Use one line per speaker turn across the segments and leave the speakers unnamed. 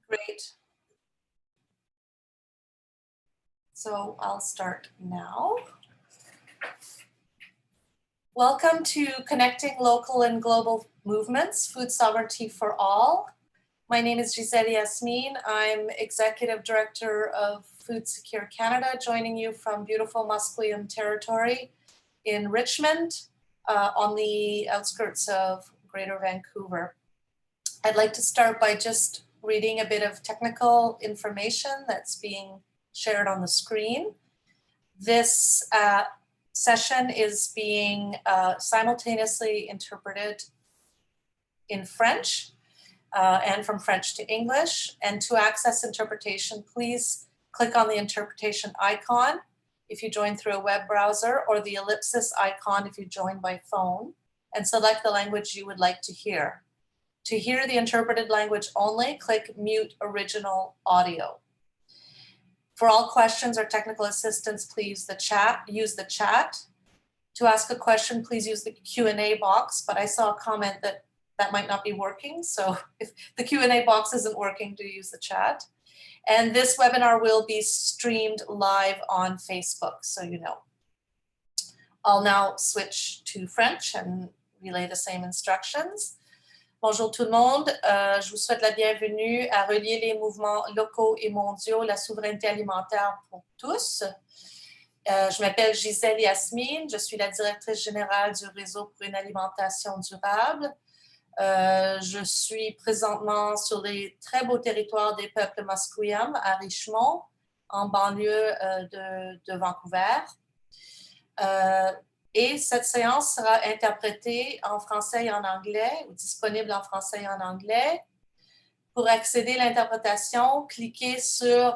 Great. So I'll start now. Welcome to Connecting Local and Global Movements, Food Sovereignty for All. My name is Gisèle Yasmeen. I'm Executive Director of Food Secure Canada, joining you from beautiful Musqueam territory in Richmond, on the outskirts of Greater Vancouver. I'd like to start by just reading a bit of technical information that's being shared on the screen. This session is being simultaneously interpreted in French and from French to English. And to access interpretation, please click on the interpretation icon if you join through a web browser, or the ellipsis icon if you join by phone, and select the language you would like to hear. To hear the interpreted language only, click Mute Original Audio. For all questions or technical assistance, please use the chat. To ask a question, please use the Q&A box, but I saw a comment that might not be working. So if the Q&A box isn't working, do use the chat. And this webinar will be streamed live on Facebook, so you know. I'll now switch to French and relay the same instructions. Bonjour tout le monde, je vous souhaite la bienvenue à Relier les mouvements locaux et mondiaux, la souveraineté alimentaire pour tous. Je m'appelle Gisèle Yasmeen, je suis la directrice générale du Réseau pour une alimentation durable. Je suis présentement sur les très beaux territoires des peuples Musqueam à Richmond, en banlieue de Vancouver. Et cette séance sera interprétée en français et en anglais, ou disponible en français et en anglais. Pour accéder à l'interprétation, cliquez sur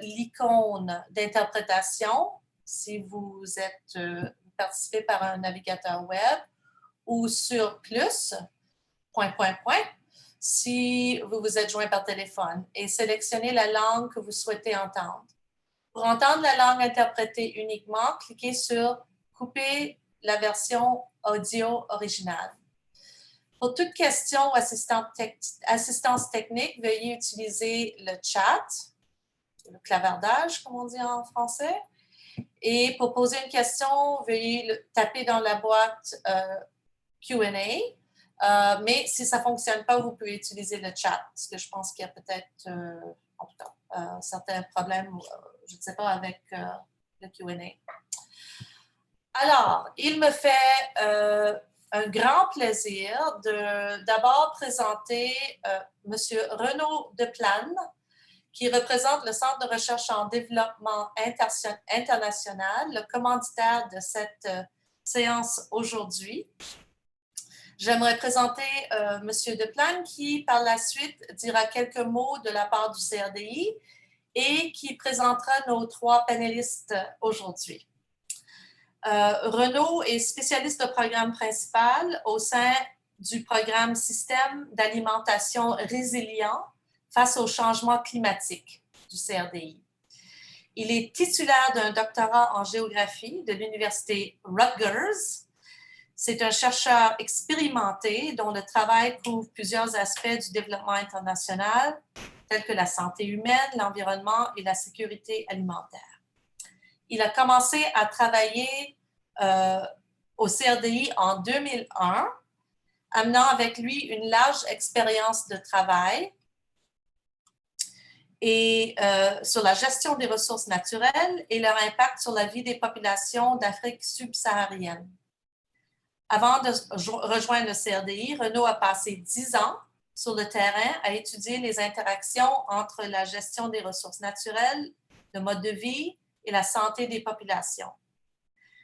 l'icône d'interprétation si vous participez par un navigateur web, ou sur plus, si vous vous êtes joint par téléphone, et sélectionnez la langue que vous souhaitez entendre. Pour entendre la langue interprétée uniquement, cliquez sur couper la version audio originale. Pour toute question ou assistance technique, veuillez utiliser le chat, le clavardage, comme on dit en français. Et pour poser une question, veuillez taper dans la boîte Q&A. Mais si ça ne fonctionne pas, vous pouvez utiliser le chat, parce que je pense qu'il y a peut-être, en tout cas, certains problèmes, je ne sais pas, avec le Q&A. Alors, il me fait un grand plaisir de d'abord présenter M. Renaud Deplane, qui représente le Centre de recherche en développement international, le commanditaire de cette séance aujourd'hui. J'aimerais présenter M. Deplane, qui par la suite dira quelques mots de la part du CRDI et qui présentera nos trois panélistes aujourd'hui. Renaud est spécialiste de programme principal au sein du programme Système d'alimentation résilient face au changement climatique du CRDI. Il est titulaire d'un doctorat en géographie de l'université Rutgers. C'est un chercheur expérimenté dont le travail couvre plusieurs aspects du développement international, tels que la santé humaine, l'environnement et la sécurité alimentaire. Il a commencé à travailler au CRDI en 2001, amenant avec lui une large expérience de travail et sur la gestion des ressources naturelles et leur impact sur la vie des populations d'Afrique subsaharienne. Avant de rejoindre le CRDI, Renaud a passé 10 ans sur le terrain à étudier les interactions entre la gestion des ressources naturelles, le mode de vie et la santé des populations.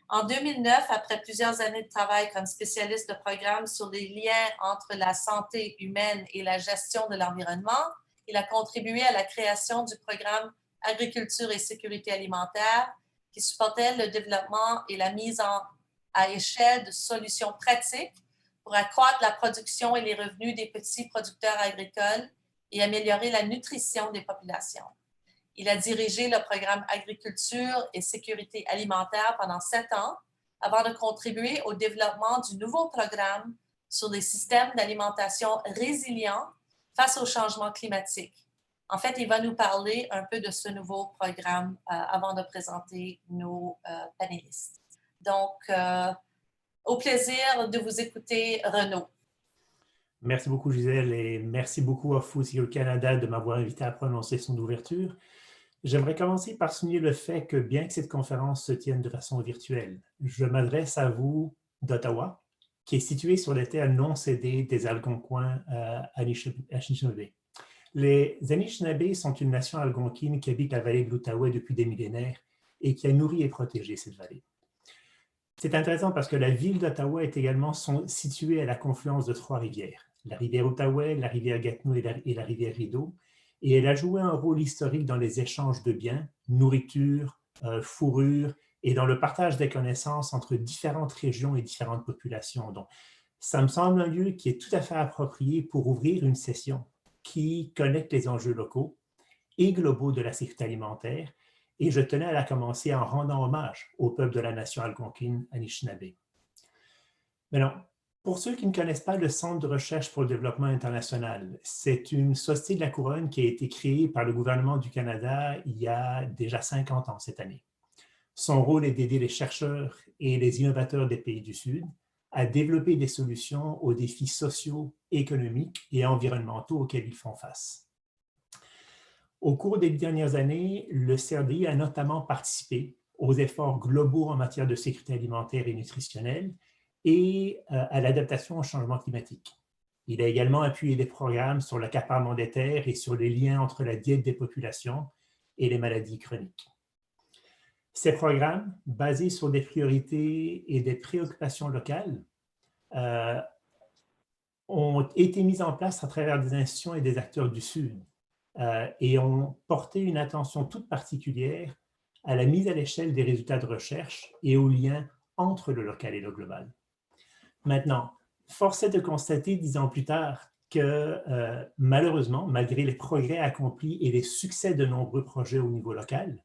En 2009, après plusieurs années de travail comme spécialiste de programme sur les liens entre la santé humaine et la gestion de l'environnement, il a contribué à la création du programme Agriculture et sécurité alimentaire qui supportait le développement et la mise à échelle de solutions pratiques pour accroître la production et les revenus des petits producteurs agricoles et améliorer la nutrition des populations. Il a dirigé le programme Agriculture et sécurité alimentaire pendant 7 ans avant de contribuer au développement du nouveau programme sur les systèmes d'alimentation résilients face au changement climatique En fait, il va nous parler un peu de ce nouveau programme avant de présenter nos panélistes. Donc, au plaisir de vous écouter, Renaud.
Merci beaucoup, Gisèle, et merci beaucoup à Food Secure Canada de m'avoir invité à prononcer son ouverture. J'aimerais commencer par souligner le fait que, bien que cette conférence se tienne de façon virtuelle, je m'adresse à vous d'Ottawa, qui est situé sur les terres non cédées des Algonquins Anishinaabe. Les Anishinaabe sont une nation algonquine qui habite la vallée de l'Outaouais depuis des millénaires et qui a nourri et protégé cette vallée. C'est intéressant parce que la ville d'Ottawa est également située à la confluence de 3 rivières, la rivière Outaouais, la rivière Gatineau et la rivière Rideau, et elle a joué un rôle historique dans les échanges de biens, nourriture, fourrure, et dans le partage des connaissances entre différentes régions et différentes populations. Donc, ça me semble un lieu qui est tout à fait approprié pour ouvrir une session qui connecte les enjeux locaux et globaux de la sécurité alimentaire, et je tenais à la commencer en rendant hommage au peuple de la nation algonquine Anishinaabe. Maintenant, pour ceux qui ne connaissent pas le Centre de recherche pour le développement international, c'est une société de la couronne qui a été créée par le gouvernement du Canada il y a déjà 50 ans cette année. Son rôle est d'aider les chercheurs et les innovateurs des pays du Sud à développer des solutions aux défis sociaux, économiques et environnementaux auxquels ils font face. Au cours des dernières années, le CRDI a notamment participé aux efforts globaux en matière de sécurité alimentaire et nutritionnelle et à l'adaptation au changement climatique. Il a également appuyé des programmes sur l'accaparement des terres et sur les liens entre la diète des populations et les maladies chroniques. Ces programmes, basés sur des priorités et des préoccupations locales, ont été mis en place à travers des institutions et des acteurs du Sud et ont porté une attention toute particulière à la mise à l'échelle des résultats de recherche et aux liens entre le local et le global. Maintenant, force est de constater 10 ans plus tard que malheureusement, malgré les progrès accomplis et les succès de nombreux projets au niveau local,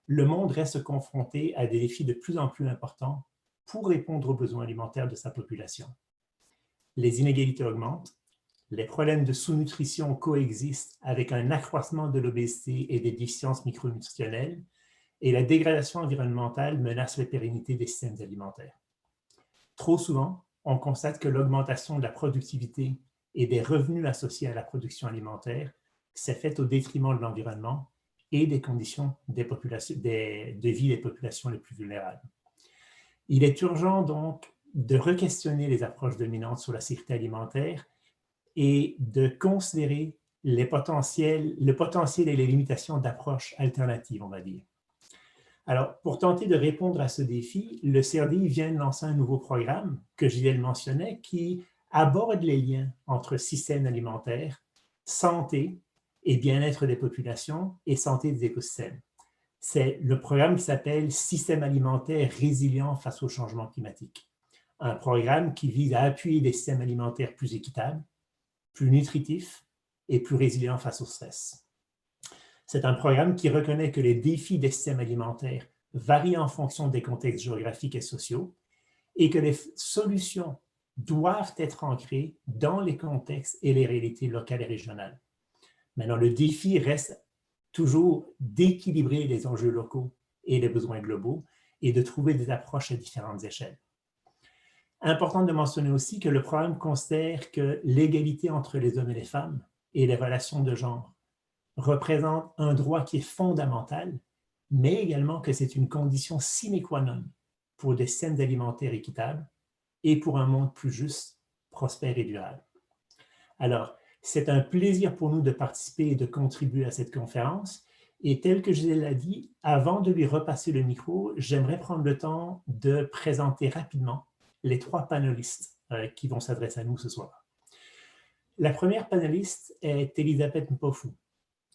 le monde reste confronté à des défis de plus en plus importants pour répondre aux besoins alimentaires de sa population. Les inégalités augmentent, les problèmes de sous-nutrition coexistent avec un accroissement de l'obésité et des déficiences micronutritionnelles, et la dégradation environnementale menace la pérennité des systèmes alimentaires. Trop souvent, on constate que l'augmentation de la productivité et des revenus associés à la production alimentaire s'est faite au détriment de l'environnement et des conditions de vie des populations les plus vulnérables. Il est urgent donc de re-questionner les approches dominantes sur la sécurité alimentaire et de considérer le potentiel et les limitations d'approches alternatives, on va dire. Alors, pour tenter de répondre à ce défi, le CRDI vient de lancer un nouveau programme que Gisèle mentionnait qui aborde les liens entre système alimentaire, santé et bien-être des populations et santé des écosystèmes. C'est le programme qui s'appelle « Système alimentaire résilient face au changement climatique ». Un programme qui vise à appuyer des systèmes alimentaires plus équitables, plus nutritifs et plus résilients face au stress. C'est un programme qui reconnaît que les défis des systèmes alimentaires varient en fonction des contextes géographiques et sociaux et que les solutions doivent être ancrées dans les contextes et les réalités locales et régionales. Maintenant, le défi reste toujours d'équilibrer les enjeux locaux et les besoins globaux et de trouver des approches à différentes échelles. Important de mentionner aussi que le programme considère que l'égalité entre les hommes et les femmes et les relations de genre représente un droit qui est fondamental, mais également que c'est une condition sine qua non pour des systèmes alimentaires équitables et pour un monde plus juste, prospère et durable. Alors, c'est un plaisir pour nous de participer et de contribuer à cette conférence. Et tel que je l'ai dit, avant de lui repasser le micro, j'aimerais prendre le temps de présenter rapidement les 3 panélistes qui vont s'adresser à nous ce soir. La première panéliste est Elisabeth Mpofu.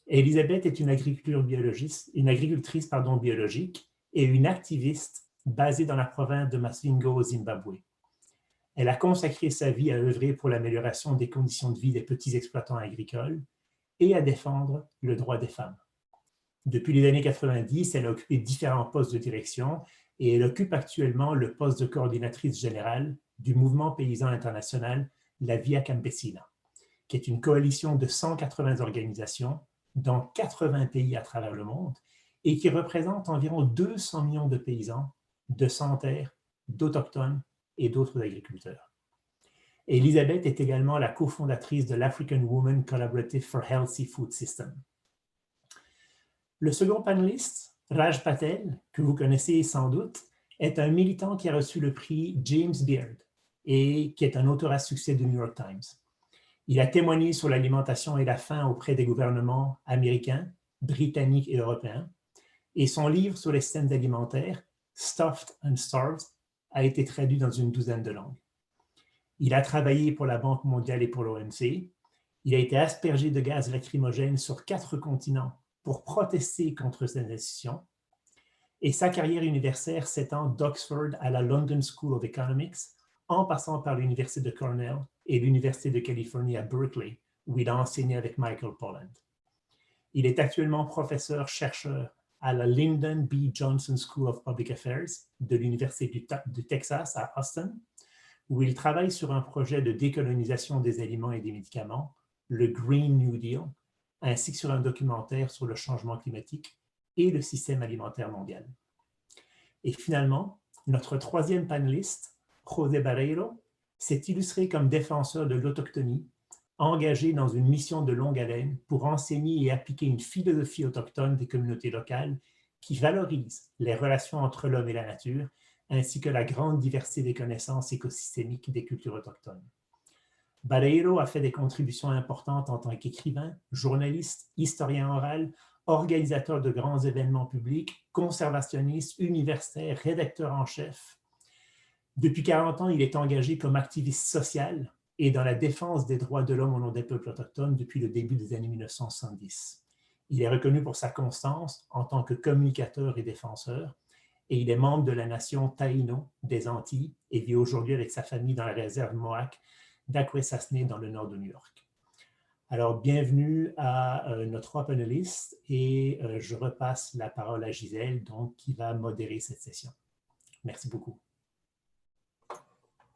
Elisabeth est une agricultrice biologique et une activiste basée dans la province de Masvingo au Zimbabwe. Elle a consacré sa vie à œuvrer pour l'amélioration des conditions de vie des petits exploitants agricoles et à défendre le droit des femmes. Depuis les années 90, elle a occupé différents postes de direction et elle occupe actuellement le poste de coordinatrice générale du mouvement paysan international La Via Campesina, qui est une coalition de 180 organisations dans 80 pays à travers le monde et qui représente environ 200 millions de paysans, de sans-terre, d'autochtones et d'autres agriculteurs. Elisabeth est également la cofondatrice de l'African Women Collaborative for Healthy Food System. Le second panéliste, Raj Patel, que vous connaissez sans doute, est un militant qui a reçu le prix James Beard et qui est un auteur à succès du New York Times. Il a témoigné sur l'alimentation et la faim auprès des gouvernements américains, britanniques et européens, et son livre sur les systèmes alimentaires, Stuffed and Starved, a été traduit dans une douzaine de langues. Il a travaillé pour la Banque mondiale et pour l'OMC. Il a été aspergé de gaz lacrymogène sur 4 continents pour protester contre ces institutions. Et sa carrière universitaire s'étend d'Oxford à la London School of Economics, en passant par l'Université de Cornell et l'Université de Californie à Berkeley, où il a enseigné avec Michael Pollan. Il est actuellement professeur-chercheur à la Lyndon B. Johnson School of Public Affairs de l'Université du Texas à Austin, où il travaille sur un projet de décolonisation des aliments et des médicaments, le Green New Deal, ainsi que sur un documentaire sur le changement climatique et le système alimentaire mondial. Et finalement, notre troisième panéliste, José Barreiro, s'est illustré comme défenseur de l'autochtonie, engagé dans une mission de longue haleine pour enseigner et appliquer une philosophie autochtone des communautés locales qui valorise les relations entre l'homme et la nature, ainsi que la grande diversité des connaissances écosystémiques des cultures autochtones. Barreiro a fait des contributions importantes en tant qu'écrivain, journaliste, historien oral, organisateur de grands événements publics, conservationniste, universitaire, rédacteur en chef. Depuis 40 ans, il est engagé comme activiste social et dans la défense des droits de l'homme au nom des peuples autochtones depuis le début des années 1970. Il est reconnu pour sa constance en tant que communicateur et défenseur, et il est membre de la nation Taïno des Antilles et vit aujourd'hui avec sa famille dans la réserve Mohawk d'Akwesasne dans le nord de New York. Alors, bienvenue à nos 3 panélistes et je repasse la parole à Gisèle, donc, qui va modérer cette session. Merci beaucoup.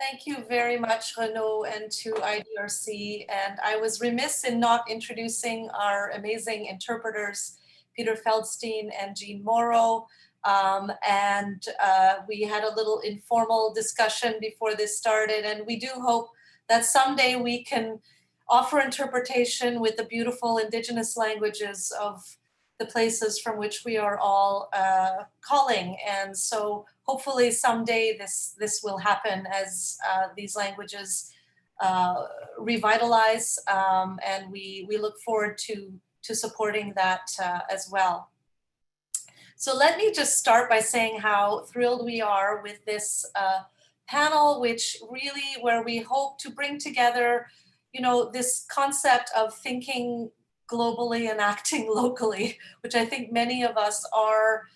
Thank you very much, Renaud, and to IDRC. And I was remiss in not introducing our amazing interpreters, Peter Feldstein and Jean Morrow. We had a little informal discussion before this started, and we do hope that someday we can offer interpretation with the beautiful indigenous languages of the places from which we are all calling. And so hopefully someday this will happen as these languages revitalize, and we look forward to supporting that as well. So let me just start by saying how thrilled we are with this panel, where we hope to bring together, this concept of thinking globally and acting locally, which I think many of us are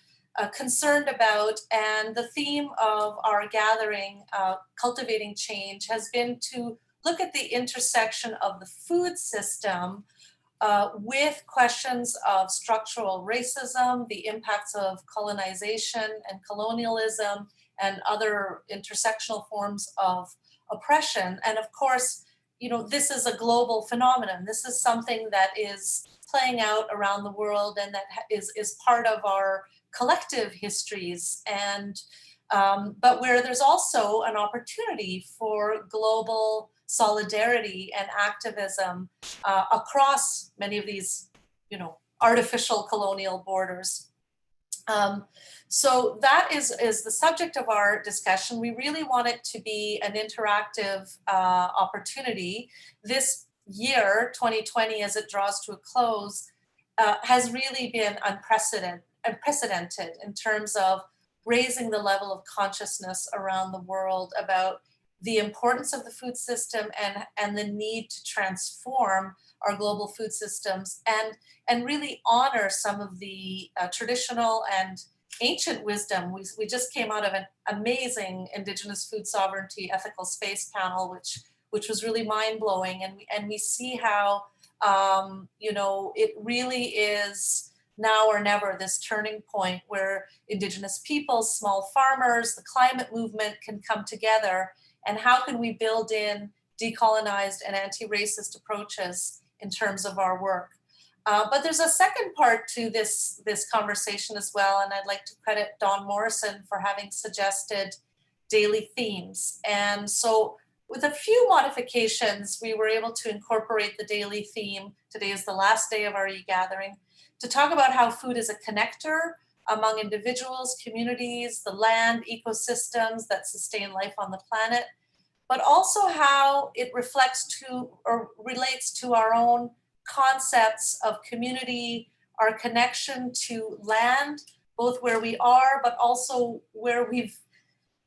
concerned about. And the theme of our gathering, Cultivating Change, has been to look at the intersection of the food system with questions of structural racism, the impacts of colonization and colonialism, and other intersectional forms of oppression. And of course, this is a global phenomenon. This is something that is playing out around the world and that is part of our collective histories. And but where there's also an opportunity for global solidarity and activism across many of these, artificial colonial borders. So that is the subject of our discussion. We really want it to be an interactive opportunity. This year, 2020, as it draws to a close, has really been unprecedented in terms of raising the level of consciousness around the world about the importance of the food system and the need to transform our global food systems and really honor some of the traditional and ancient wisdom. We just came out of an amazing Indigenous food sovereignty ethical space panel, which was really mind-blowing. And we see how, it really is now or never, this turning point where Indigenous peoples, small farmers, the climate movement can come together. And how can we build in decolonized and anti-racist approaches in terms of our work? But there's a second part to this conversation as well, and I'd like to credit Dawn Morrison for having suggested daily themes. And so with a few modifications, we were able to incorporate the daily theme. Today is the last day of our e-gathering, to talk about how food is a connector among individuals, communities, the land, ecosystems that sustain life on the planet, but also how it reflects to or relates to our own concepts of community, our connection to land, both where we are, but also where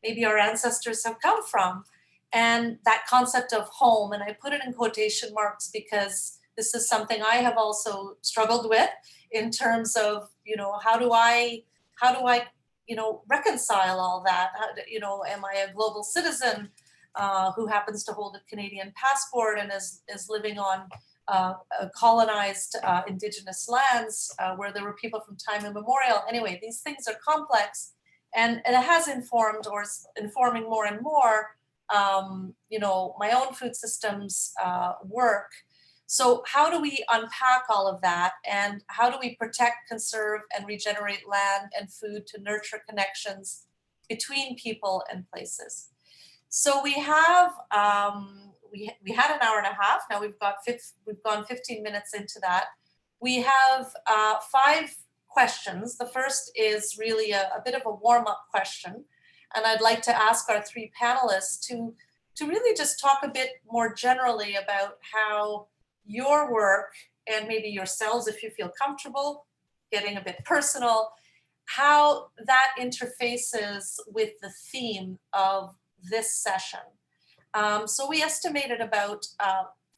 maybe our ancestors have come from, and that concept of home. And I put it in quotation marks because this is something I have also struggled with in terms of, how do I, reconcile all that? Am I a global citizen who happens to hold a Canadian passport and is living on colonized indigenous lands where there were people from time immemorial? Anyway, these things are complex, and it has informed or is informing more and more, my own food systems work. So how do we unpack all of that, and how do we protect, conserve, and regenerate land and food to nurture connections between people and places? So we have we had an hour and a half. Now we've gone 15 minutes into that. We have 5 questions. The first is really a bit of a warm-up question, and I'd like to ask our 3 panelists to really just talk a bit more generally about how your work, and maybe yourselves if you feel comfortable getting a bit personal, how that interfaces with the theme of this session. So we estimated about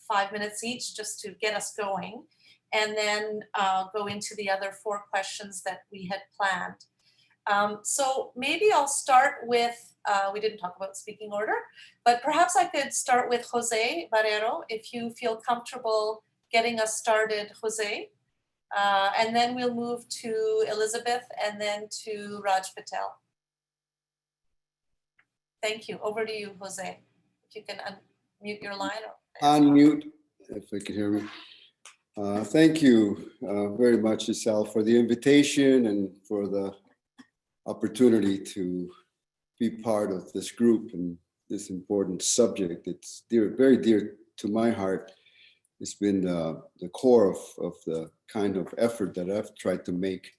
5 minutes each just to get us going, and then go into the other 4 questions that we had planned. So maybe I'll start with, we didn't talk about speaking order, but perhaps I could start with Jose Barrero, if you feel comfortable getting us started, Jose. And then we'll move to Elizabeth and then to Raj Patel. Thank you. Over to you, Jose. If you can unmute your line.
Unmute, if you can hear me. Thank you very much, Gisèle, for the invitation and for the opportunity to be part of this group and this important subject. It's very dear to my heart. It's been the core of the kind of effort that I've tried to make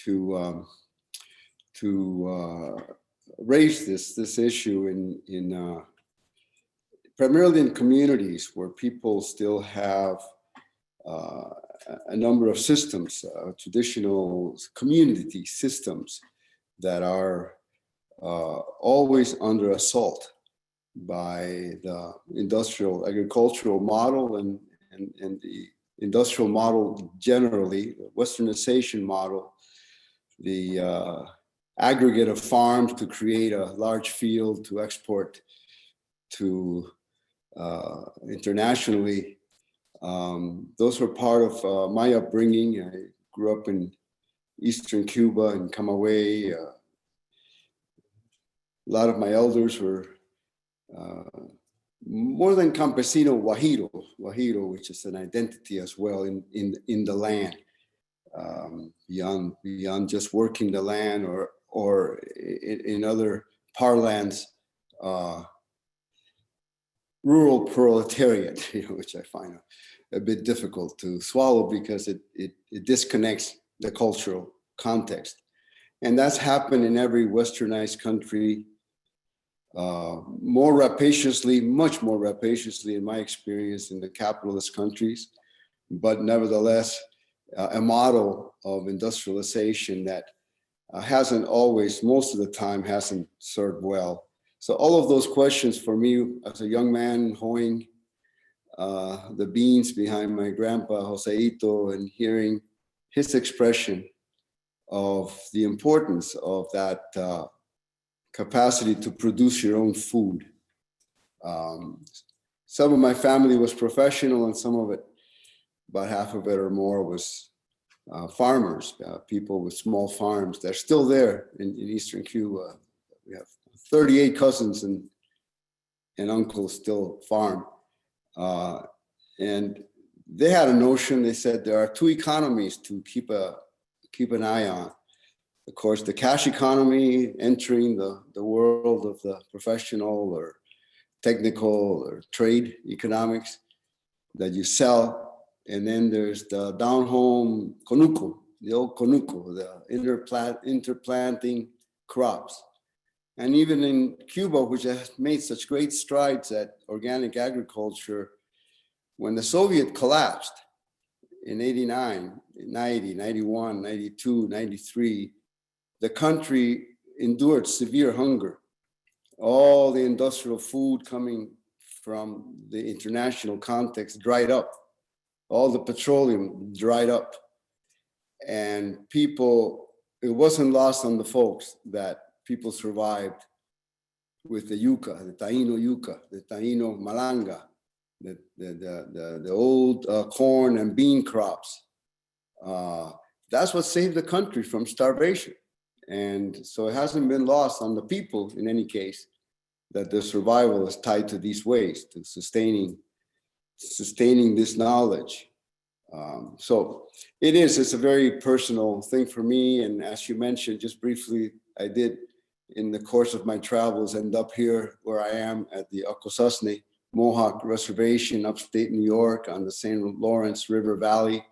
to raise this issue in primarily in communities where people still have a number of systems, traditional community systems that are always under assault by the industrial agricultural model and the industrial model generally, the westernization model, the aggregate of farms to create a large field to export to internationally. Those were part of my upbringing. I grew up in Eastern Cuba in Camagüey. A lot of my elders were more than campesino, Guajiro, which is an identity as well in the land, beyond just working the land or in other parlance, rural proletariat, which I find a bit difficult to swallow because it disconnects the cultural context. And that's happened in every westernized country, more rapaciously, much more rapaciously in my experience in the capitalist countries, but nevertheless, a model of industrialization that hasn't always, most of the time, hasn't served well. So all of those questions for me as a young man hoeing the beans behind my grandpa Joseito and hearing his expression of the importance of that capacity to produce your own food. Some of my family was professional, and some of it, about half of it or more, was farmers, people with small farms. They're still there in Eastern Cuba. We have 38 cousins and uncles still farm. And they had a notion. They said there are two economies to keep an eye on. Of course, the cash economy, entering the world of the professional or technical or trade economics that you sell. And then there's the down home conuco, the old conuco, the interplanting crops. And even in Cuba, which has made such great strides at organic agriculture, when the Soviet collapsed in 89, 90, 91, 92, 93, the country endured severe hunger. All the industrial food coming from the international context dried up. All the petroleum dried up. And people, it wasn't lost on the folks that people survived with the yuca, the Taino malanga, the old corn and bean crops. That's what saved the country from starvation. And so it hasn't been lost on the people in any case that their survival is tied to these ways, to sustaining this knowledge. So it's a very personal thing for me. And as you mentioned, just briefly, I did in the course of my travels end up here where I am at the Akwesasne Mohawk Reservation, upstate New York on the St. Lawrence River Valley.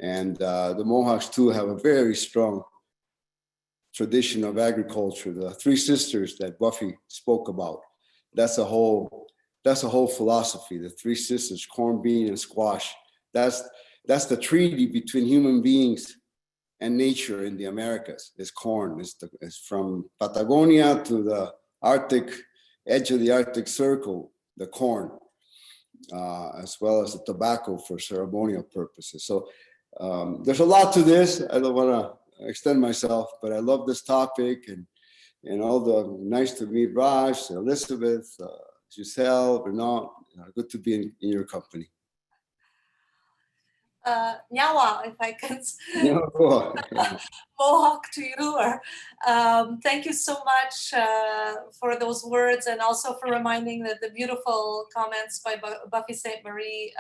And the Mohawks too have a very strong tradition of agriculture. The three sisters that Buffy spoke about, that's a whole philosophy. The three sisters, corn, bean, and squash. That's the treaty between human beings and nature in the Americas. Is corn. It's from Patagonia to the Arctic edge of the Arctic Circle, the corn, as well as the tobacco for ceremonial purposes. So there's a lot to this. I don't want to extend myself, but I love this topic and all the nice to meet Raj, Elizabeth, Gisèle, Bernard. Good to be in your company.
Nyawa, if I can Mohawk to you. Or, thank you so much for those words, and also for reminding the beautiful comments by Buffy St. Marie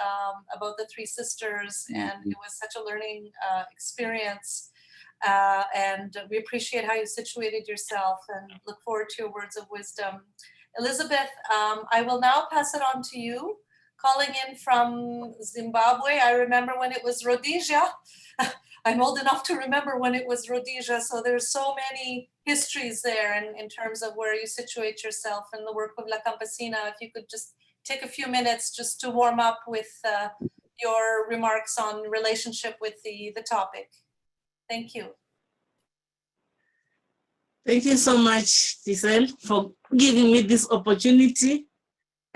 about the three sisters. And it was such a learning experience. And we appreciate how you situated yourself and look forward to your words of wisdom. Elizabeth, I will now pass it on to you. Calling in from Zimbabwe. I remember when it was Rhodesia. I'm old enough to remember when it was Rhodesia. So there's so many histories there in terms of where you situate yourself and the work of La Campesina. If you could just take a few minutes just to warm up with your remarks on relationship with the topic. Thank you.
Thank you so much, Gisèle, for giving me this opportunity.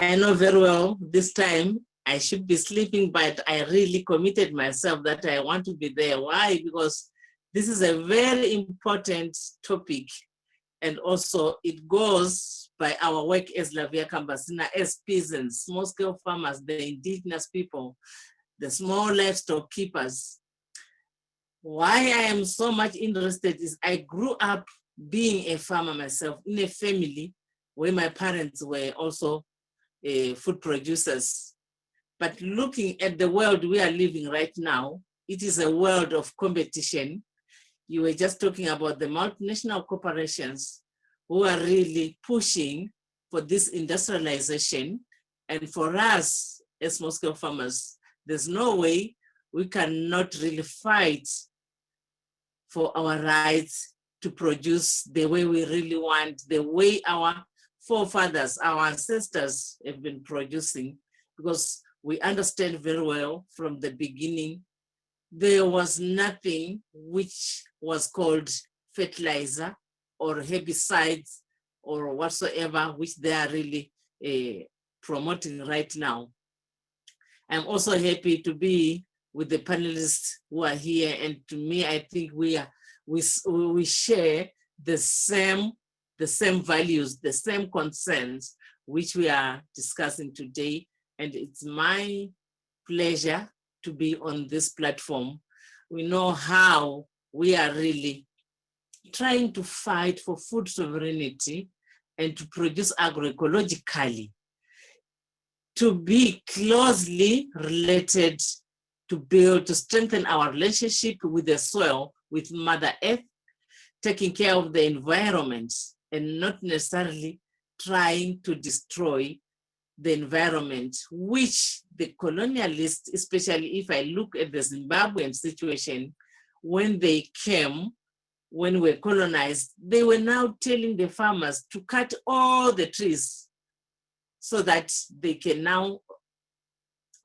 I know very well this time I should be sleeping, but I really committed myself that I want to be there. Why? Because this is a very important topic. And also it goes by our work as La Via Campesina, as peasants, small-scale farmers, the indigenous people, the small livestock keepers. Why I am so much interested is I grew up being a farmer myself in a family where my parents were also food producers. But looking at the world we are living right now, it is a world of competition. You were just talking about the multinational corporations who are really pushing for this industrialization. And for us as small-scale farmers, there's no way we cannot really fight for our rights to produce the way we really want, the way our forefathers, our ancestors have been producing, because we understand very well from the beginning, there was nothing which was called fertilizer or herbicides or whatsoever, which they are really promoting right now. I'm also happy to be with the panelists who are here, and to me, I think we share the same values, the same concerns which we are discussing today. And it's my pleasure to be on this platform. We know how we are really trying to fight for food sovereignty and to produce agroecologically, to be closely related to strengthen our relationship with the soil, with Mother Earth, taking care of the environment, and not necessarily trying to destroy the environment, which the colonialists, especially if I look at the Zimbabwean situation, when they came, when we were colonized, they were now telling the farmers to cut all the trees so that they can now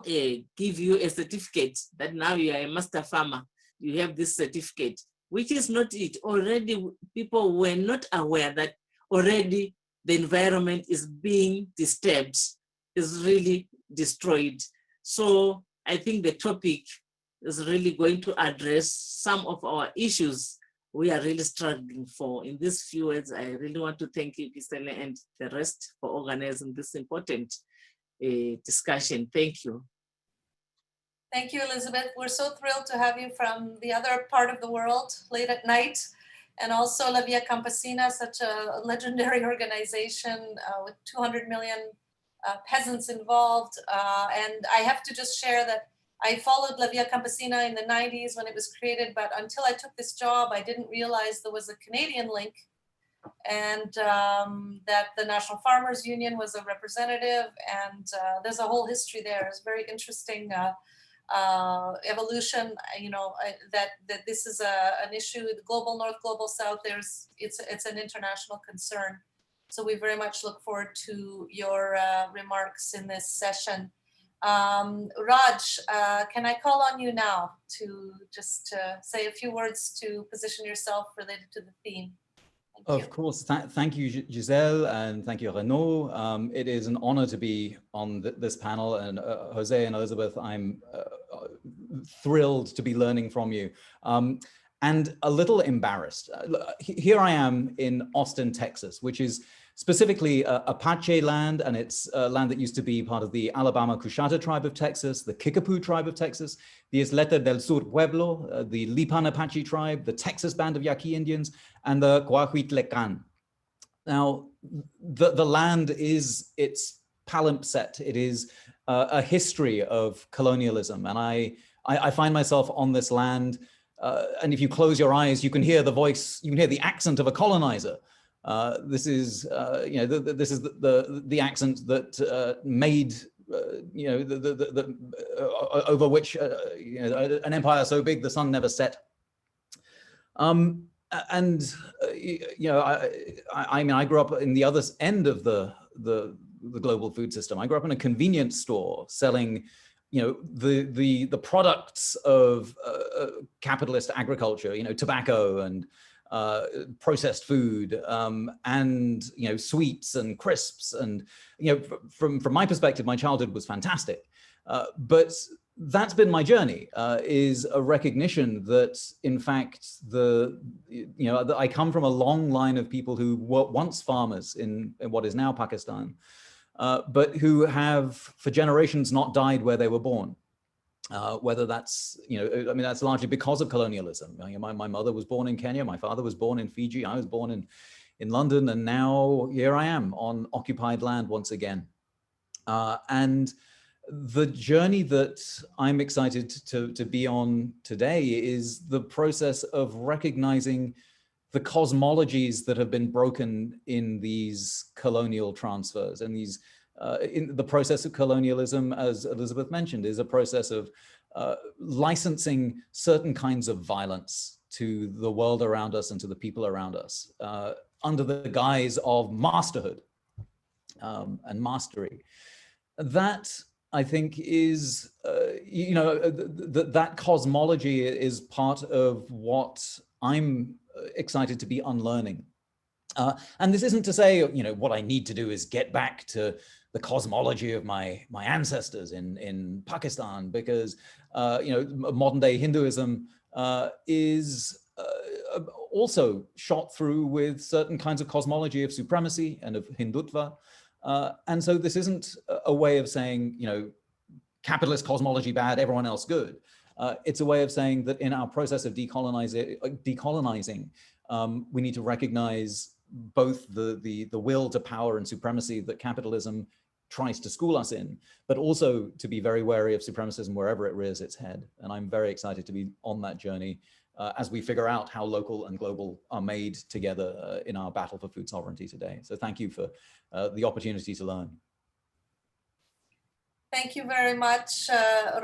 give you a certificate that now you are a master farmer. You have this certificate, which is not it. Already people were not aware that already the environment is being disturbed, is really destroyed. So I think the topic is really going to address some of our issues we are really struggling for. In these few words, I really want to thank you, Gisèle, and the rest for organizing this important discussion. Thank you.
Thank you, Elizabeth. We're so thrilled to have you from the other part of the world late at night. And also La Via Campesina, such a legendary organization with 200 million peasants involved. And I have to just share that I followed La Via Campesina in the 90s when it was created, but until I took this job, I didn't realize there was a Canadian link, and that the National Farmers Union was a representative, and there's a whole history there. It's very interesting evolution, you know, that this is an issue, the global North, global South, it's an international concern. So we very much look forward to your remarks in this session. Raj, can I call on you now to just say a few words to position yourself related to the theme?
Of course. Thank you, Gisèle, and thank you, Renaud. It is an honor to be on this panel, and Jose and Elizabeth, I'm thrilled to be learning from you. And a little embarrassed. Here I am in Austin, Texas, which is specifically Apache land, and it's land that used to be part of the Alabama Coushatta tribe of Texas, the Kickapoo tribe of Texas, the Isleta del Sur Pueblo, the Lipan Apache tribe, the Texas Band of Yaqui Indians, and the Coahuitlecan. Now, the land is its palimpsest. It is a history of colonialism, and I find myself on this land, and if you close your eyes, you can hear the voice, you can hear the accent of a colonizer. This is, you know, this is the accent that made, you know, over which, you know, an empire so big the sun never set. And you know, I mean, I grew up in the other end of the global food system. I grew up in a convenience store selling, you know, the products of capitalist agriculture, you know, tobacco and processed food, and, you know, sweets and crisps. And, you know, from my perspective, my childhood was fantastic. But that's been my journey, is a recognition that, in fact, you know, I come from a long line of people who were once farmers in what is now Pakistan, but who have for generations not died where they were born. Whether that's, you know, I mean, that's largely because of colonialism. You know, my mother was born in Kenya, my father was born in Fiji, I was born in London, and now here I am on occupied land once again. And the journey that I'm excited to be on today is the process of recognizing the cosmologies that have been broken in these colonial transfers, and these in the process of colonialism, as Elizabeth mentioned, is a process of licensing certain kinds of violence to the world around us and to the people around us under the guise of masterhood and mastery. That, I think, is, you know, that cosmology is part of what I'm excited to be unlearning. And this isn't to say, you know, what I need to do is get back to the cosmology of my ancestors in Pakistan, because, you know, modern day Hinduism is also shot through with certain kinds of cosmology of supremacy and of Hindutva. And so this isn't a way of saying, you know, capitalist cosmology bad, everyone else good. It's a way of saying that in our process of decolonizing, we need to recognize both the will to power and supremacy that capitalism tries to school us in, but also to be very wary of supremacism wherever it rears its head. And I'm very excited to be on that journey as we figure out how local and global are made together in our battle for food sovereignty today. So thank you for the opportunity to learn.
Thank you very much,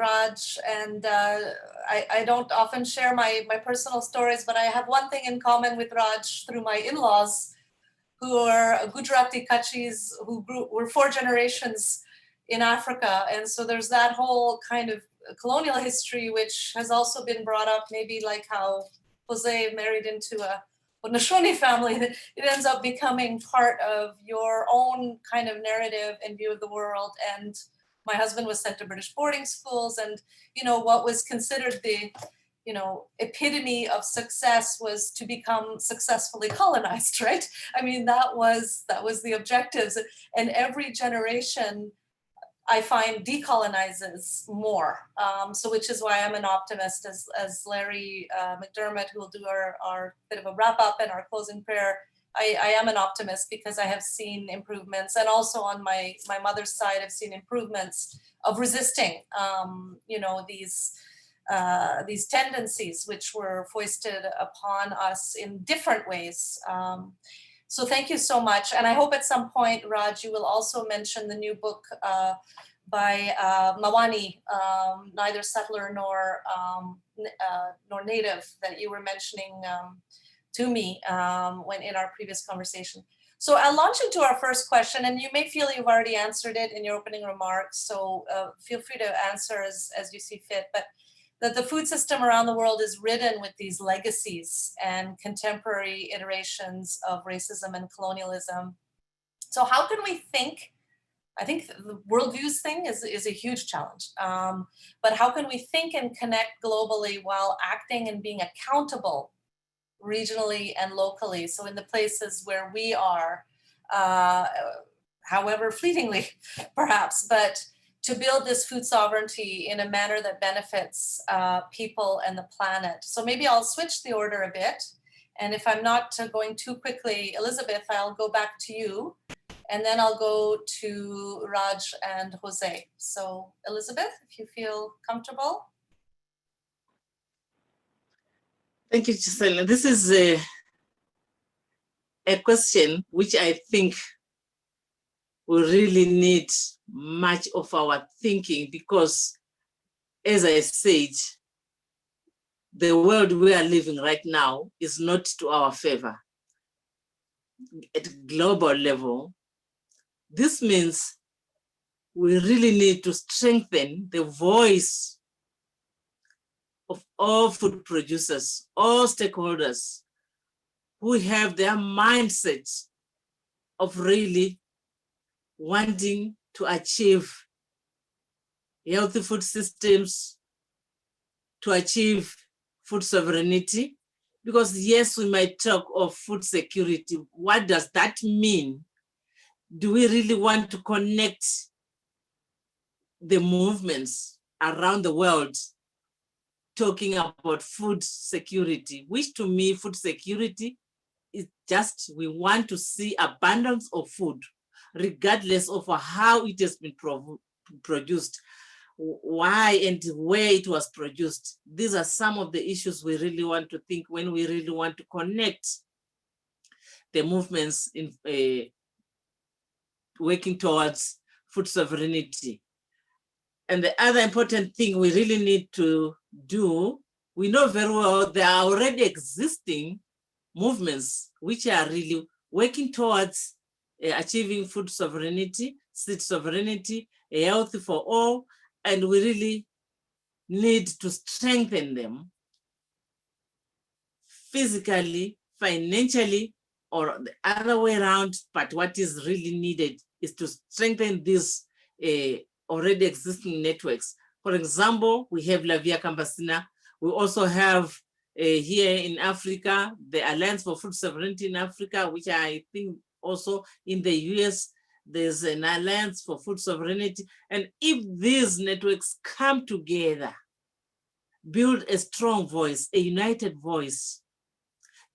Raj. And I don't often share my personal stories, but I have one thing in common with Raj through my in-laws, who are Gujarati Kachis, who were 4 generations in Africa. And so there's that whole kind of colonial history, which has also been brought up, maybe like how Jose married into a Nashoni family. It ends up becoming part of your own kind of narrative and view of the world. And my husband was sent to British boarding schools, and what was considered the epitome of success was to become successfully colonized, right? I mean, that was the objectives. And every generation, I find, decolonizes more. So which is why I'm an optimist, as Larry McDermott, who will do our bit of a wrap up and our closing prayer. I am an optimist because I have seen improvements, and also on my mother's side, I've seen improvements of resisting, these tendencies which were foisted upon us in different ways. So thank you so much, and I hope at some point, Raj, you will also mention the new book by Mawani, Neither Settler Nor Native, that you were mentioning to me when in our previous conversation. So I'll launch into our first question, and you may feel you've already answered it in your opening remarks, so feel free to answer as you see fit, but that the food system around the world is ridden with these legacies and contemporary iterations of racism and colonialism. So how can we think, I think the worldviews thing is a huge challenge, but how can we think and connect globally while acting and being accountable regionally and locally? So in the places where we are, however fleetingly perhaps, but to build this food sovereignty in a manner that benefits people and the planet. So maybe I'll switch the order a bit. And if I'm not going too quickly, Elizabeth, I'll go back to you. And then I'll go to Raj and Jose. So Elizabeth, if you feel comfortable.
Thank you, Gisèle. This is a question which I think we really need much of our thinking, because, as I said, the world we are living right now is not to our favor. At global level, this means we really need to strengthen the voice of all food producers, all stakeholders who have their mindsets of really wanting to achieve healthy food systems, to achieve food sovereignty. Because yes, we might talk of food security. What does that mean? Do we really want to connect the movements around the world talking about food security, which to me, food security is just, we want to see abundance of food, regardless of how it has been produced, why and where it was produced. These are some of the issues we really want to think when we really want to connect the movements in working towards food sovereignty. And the other important thing we really need to do, we know very well there are already existing movements which are really working towards achieving food sovereignty, seed sovereignty, health for all, and we really need to strengthen them physically, financially, or the other way around. But what is really needed is to strengthen these already existing networks. For example, we have La Via Campesina. We also have here in Africa, the Alliance for Food Sovereignty in Africa, which I think also in the US, there's an Alliance for Food Sovereignty. And if these networks come together, build a strong voice, a united voice,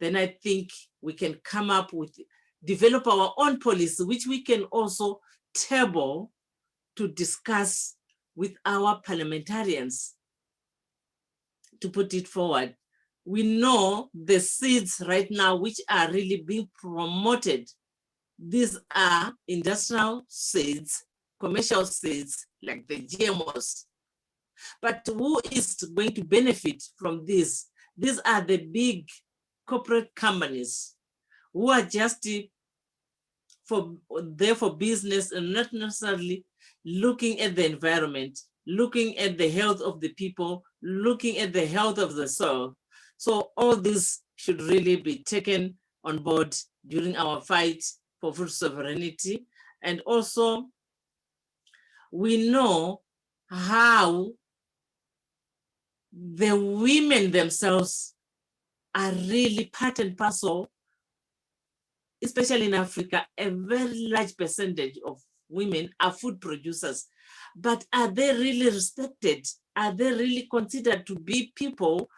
then I think we can come up with, develop our own policy, which we can also table to discuss with our parliamentarians to put it forward. We know the seeds right now which are really being promoted. These are industrial seeds, commercial seeds, like the GMOs. But who is going to benefit from this? These are the big corporate companies who are just there for business and not necessarily looking at the environment, looking at the health of the people, looking at the health of the soil. So all this should really be taken on board during our fight for food sovereignty. And also, we know how the women themselves are really part and parcel, especially in Africa. A very large percentage of women are food producers, but are they really respected? Are they really considered to be people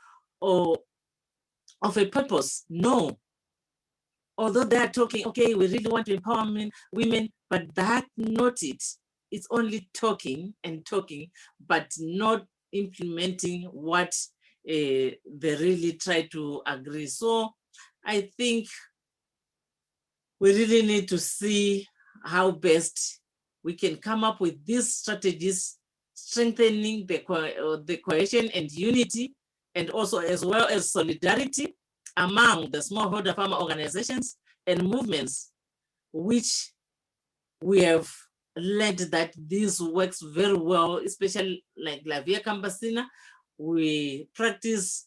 or of a purpose? No. Although they are talking, okay, we really want to empower women, but that's not it. It's only talking and talking, but not implementing what they really try to agree. So I think we really need to see how best we can come up with these strategies, strengthening the cohesion and unity, and also as well as solidarity among the smallholder farmer organizations and movements, which we have learned that this works very well, especially like La Via Campesina. We practice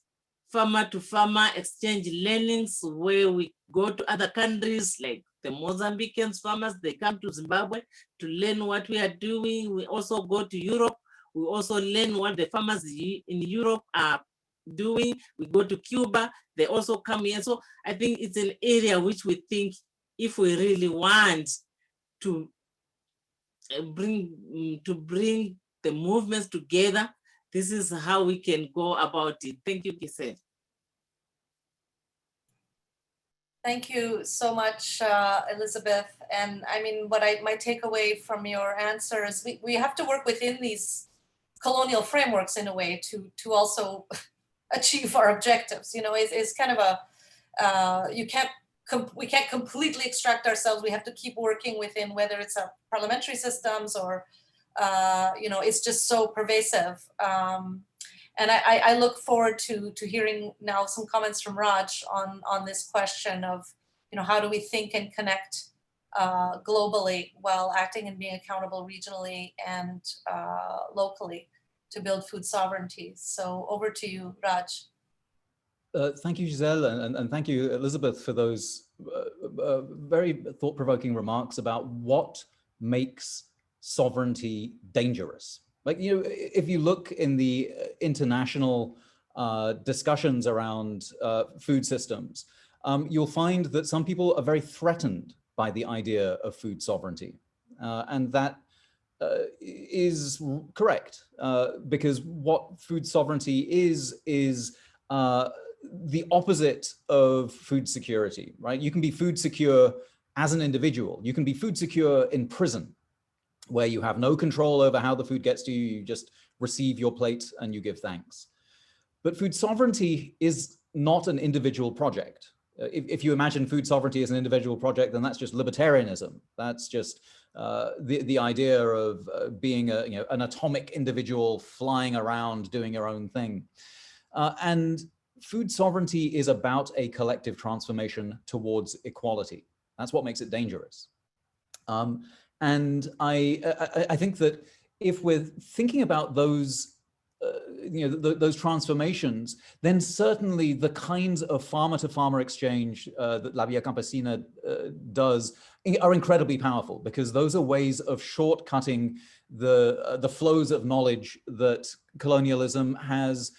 farmer to farmer exchange learnings where we go to other countries, like the Mozambicans farmers, they come to Zimbabwe to learn what we are doing. We also go to Europe. We also learn what the farmers in Europe are doing. We go to Cuba, they also come here. So I think it's an area which we think if we really want to bring the movements together, this is how we can go about it. Thank you, Gisèle.
Thank you so much, Elizabeth. And I mean, my takeaway from your answer is we have to work within these colonial frameworks in a way to also achieve our objectives. You know, it's kind of a, we can't completely extract ourselves. We have to keep working within, whether it's our parliamentary systems or, you know, it's just so pervasive. And I look forward to hearing now some comments from Raj on this question of, you know, how do we think and connect globally while acting and being accountable regionally and locally to build food sovereignty. So over to you, Raj.
Thank you, Gisèle, and thank you, Elizabeth, for those very thought-provoking remarks about what makes sovereignty dangerous. Like, you know, if you look in the international discussions around food systems, you'll find that some people are very threatened by the idea of food sovereignty. And that is correct, because what food sovereignty is the opposite of food security, right? You can be food secure as an individual. You can be food secure in prison, where you have no control over how the food gets to you. You just receive your plate and you give thanks. But food sovereignty is not an individual project. If you imagine food sovereignty as an individual project, then that's just libertarianism. That's just the idea of being an atomic individual flying around doing your own thing. And food sovereignty is about a collective transformation towards equality. That's what makes it dangerous. And I think that if we're thinking about those, those transformations, then certainly the kinds of farmer-to-farmer exchange that La Via Campesina does are incredibly powerful, because those are ways of shortcutting the flows of knowledge that colonialism has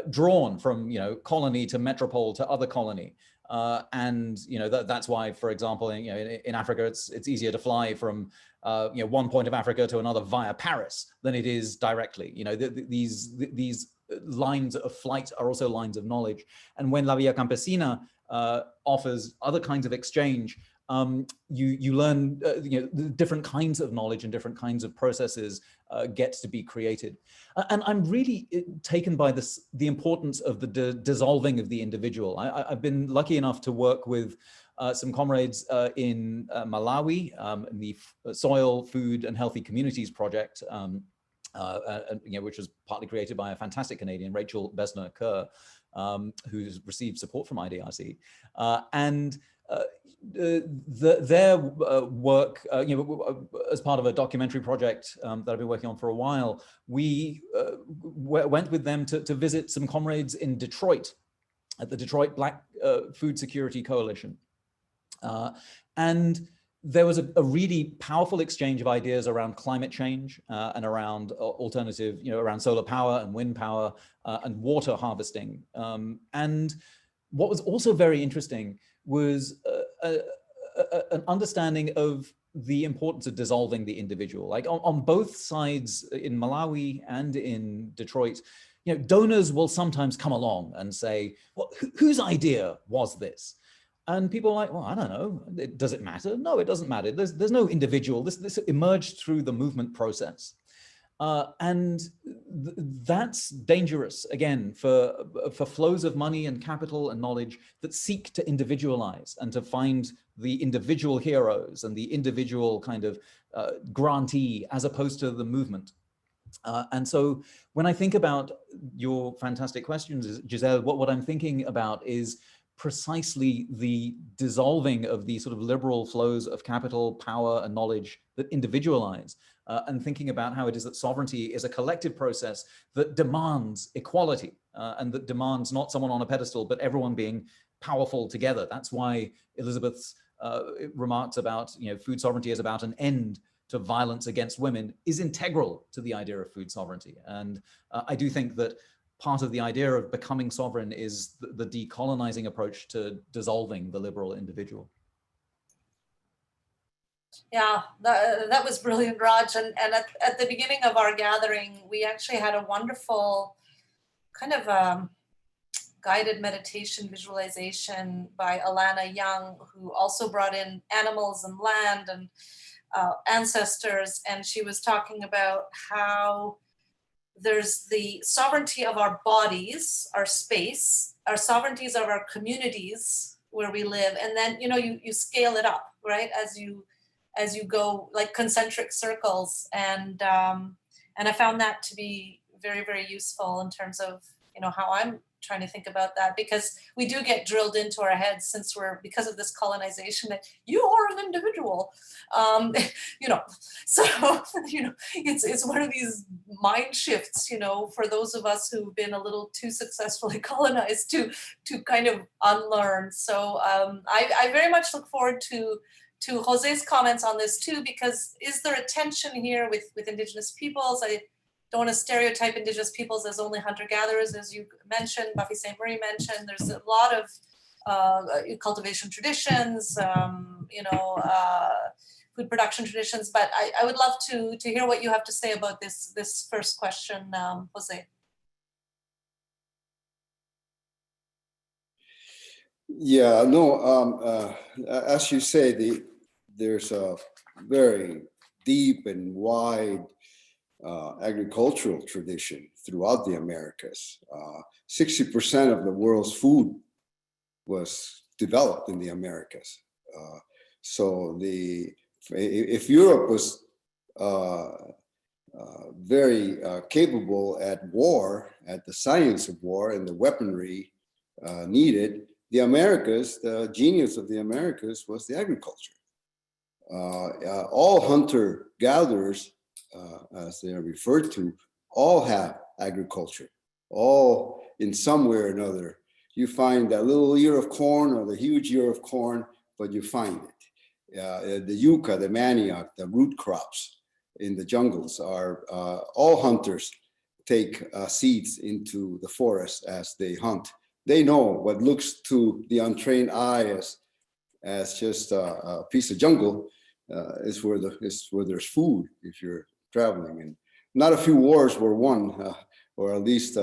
drawn from colony to metropole to other colony. And that's why, for example, in Africa, it's easier to fly from one point of Africa to another via Paris than it is directly. These lines of flight are also lines of knowledge. And when La Via Campesina offers other kinds of exchange, you learn different kinds of knowledge and different kinds of processes get to be created. And I'm really taken by the importance of the dissolving of the individual. I've been lucky enough to work with some comrades in Malawi, in the Soil, Food and Healthy Communities Project, which was partly created by a fantastic Canadian, Rachel Besner-Kerr, who's received support from IDRC. Their work, as part of a documentary project that I've been working on for a while, we went with them to visit some comrades in Detroit, at the Detroit Black Food Security Coalition. And there was a really powerful exchange of ideas around climate change and around alternative, around solar power and wind power and water harvesting. And what was also very interesting was an understanding of the importance of dissolving the individual. Like on both sides, in Malawi and in Detroit, donors will sometimes come along and say, well, whose idea was this? And people are like, well, I don't know. Does it matter? No, it doesn't matter. There's no individual. This emerged through the movement process. That's dangerous, again, for flows of money and capital and knowledge that seek to individualize and to find the individual heroes and the individual kind of grantee as opposed to the movement. And so when I think about your fantastic questions, Gisèle, what I'm thinking about is precisely the dissolving of the sort of liberal flows of capital, power, and knowledge that individualize, and thinking about how it is that sovereignty is a collective process that demands equality, and that demands not someone on a pedestal, but everyone being powerful together. That's why Elizabeth's remarks about, food sovereignty is about an end to violence against women is integral to the idea of food sovereignty. And I do think that part of the idea of becoming sovereign is the decolonizing approach to dissolving the liberal individual.
Yeah, that was brilliant, Raj. And at the beginning of our gathering, we actually had a wonderful kind of guided meditation visualization by Alana Young, who also brought in animals and land and ancestors. And she was talking about how there's the sovereignty of our bodies, our space, our sovereignties of our communities where we live. And then, you scale it up, right? As you go like concentric circles. And I found that to be very, very useful in terms of, how I'm trying to think about that, because we do get drilled into our heads because of this colonization that you are an individual, so, it's one of these mind shifts, for those of us who've been a little too successfully colonized to kind of unlearn. So I very much look forward to José's comments on this too, because is there a tension here with Indigenous peoples? I don't want to stereotype Indigenous peoples as only hunter-gatherers, as you mentioned, Buffy St. Marie mentioned. There's a lot of cultivation traditions, food production traditions, but I would love to hear what you have to say about this first question, José.
Yeah, no, as you say, there's a very deep and wide agricultural tradition throughout the Americas. 60% of the world's food was developed in the Americas. So if Europe was very capable at war, at the science of war and the weaponry needed, the Americas, the genius of the Americas was the agriculture. All hunter-gatherers, as they are referred to, all have agriculture, all in some way or another. You find that little ear of corn or the huge ear of corn, but you find it. The yucca, the manioc, the root crops in the jungles are all hunters take seeds into the forest as they hunt. They know what looks to the untrained eye as just a piece of jungle is where there's food if you're traveling. And not a few wars were won, or at least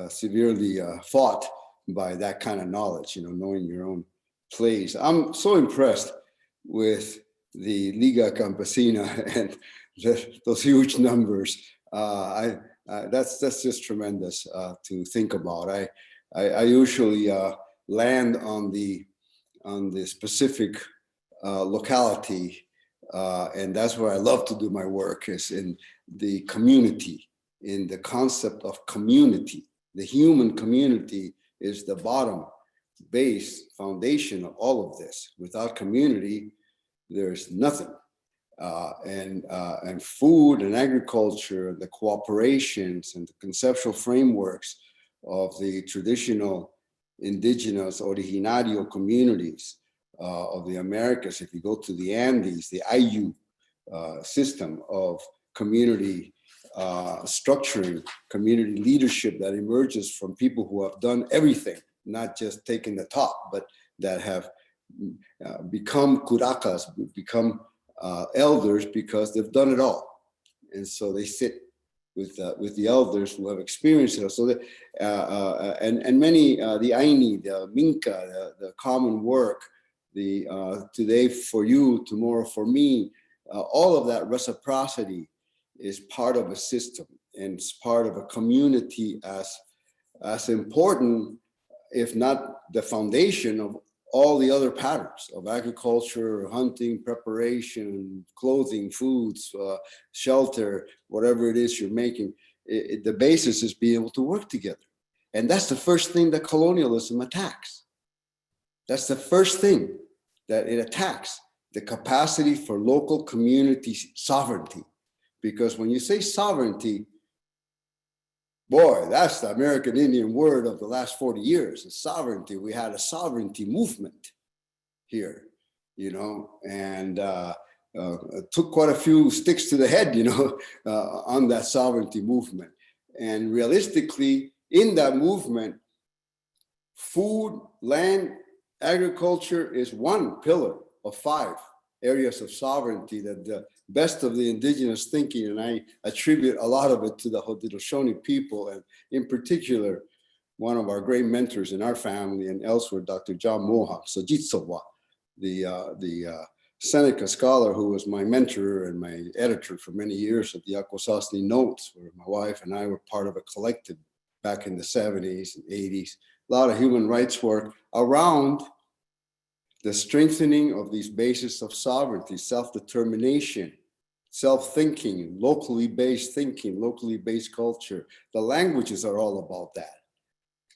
severely fought by that kind of knowledge, knowing your own place. I'm so impressed with the Liga Campesina and those huge numbers. That's just tremendous to think about. I usually land on the specific locality, and that's where I love to do my work, is in the community, in the concept of community. The human community is the bottom base foundation of all of this. Without community, there's nothing. And food and agriculture, the cooperations and the conceptual frameworks of the traditional indigenous originario communities of the Americas. If you go to the Andes, the Ayu system of community structuring, community leadership that emerges from people who have done everything, not just taken the top, but that have become curacas, become elders because they've done it all. And so they sit with the elders who have experienced it. So and many, the Aini, the Minka, the common work, the today for you, tomorrow for me, all of that reciprocity is part of a system, and it's part of a community as important, if not the foundation of all the other patterns of agriculture, hunting, preparation, clothing, foods, shelter, whatever it is you're making. The basis is being able to work together. And that's the first thing that colonialism attacks. That's the first thing that it attacks, the capacity for local community sovereignty. Because when you say sovereignty, boy, that's the American Indian word of the last 40 years, is sovereignty. We had a sovereignty movement here, you know, and took quite a few sticks to the head, you know, on that sovereignty movement. And realistically, in that movement, food, land, agriculture is one pillar of 5 areas of sovereignty that the best of the indigenous thinking, and I attribute a lot of it to the Haudenosaunee people, and in particular, one of our great mentors in our family and elsewhere, Dr. John Mohawk Sojitsowa, the Seneca scholar who was my mentor and my editor for many years at the Akwesasne Notes, where my wife and I were part of a collective back in the 70s and 80s. A lot of human rights work around the strengthening of these bases of sovereignty, self-determination, self-thinking, locally based thinking, locally based culture. The languages are all about that.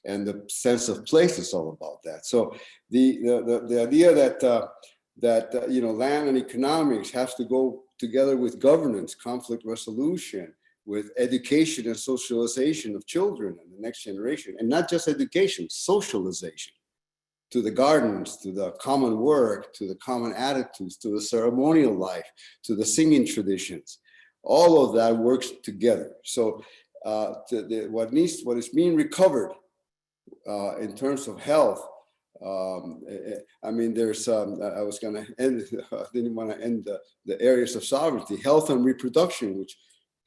And the sense of place is all about that. So the idea that you know, land and economics has to go together with governance, conflict resolution, with education and socialization of children and the next generation, and not just education, socialization, to the gardens, to the common work, to the common attitudes, to the ceremonial life, to the singing traditions. All of that works together. So what is being recovered in terms of health, I mean, there's, I was gonna end, I didn't wanna end the areas of sovereignty, health and reproduction, which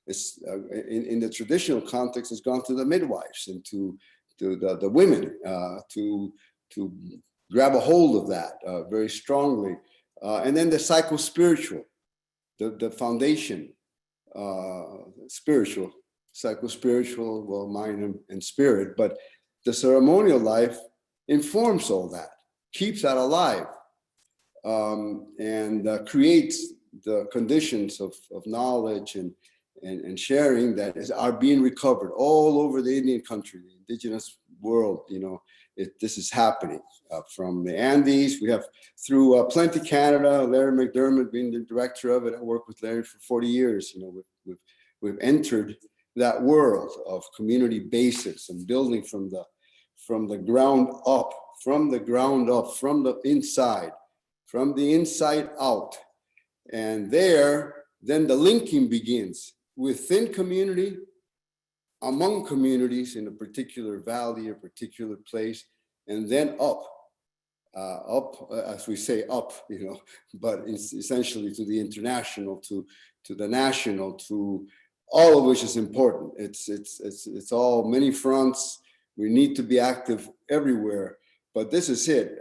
is in the traditional context has gone to the midwives and to the women, to grab a hold of that very strongly. And then the psycho-spiritual, the foundation, spiritual, psycho-spiritual, well, mind and spirit, but the ceremonial life informs all that, keeps that alive, and creates the conditions of knowledge and sharing that are being recovered all over the Indian country, the indigenous world, you know. This is happening from the Andes. We have through Plenty Canada, Larry McDermott being the director of it. I worked with Larry for 40 years. You know, we've entered that world of community bases and building from the ground up, from the inside out. And there, then the linking begins within community, among communities in a particular valley, a particular place, and then up, as we say, up, you know, but it's essentially to the international, to the national, to all of which is important. It's all many fronts. We need to be active everywhere, but this is it.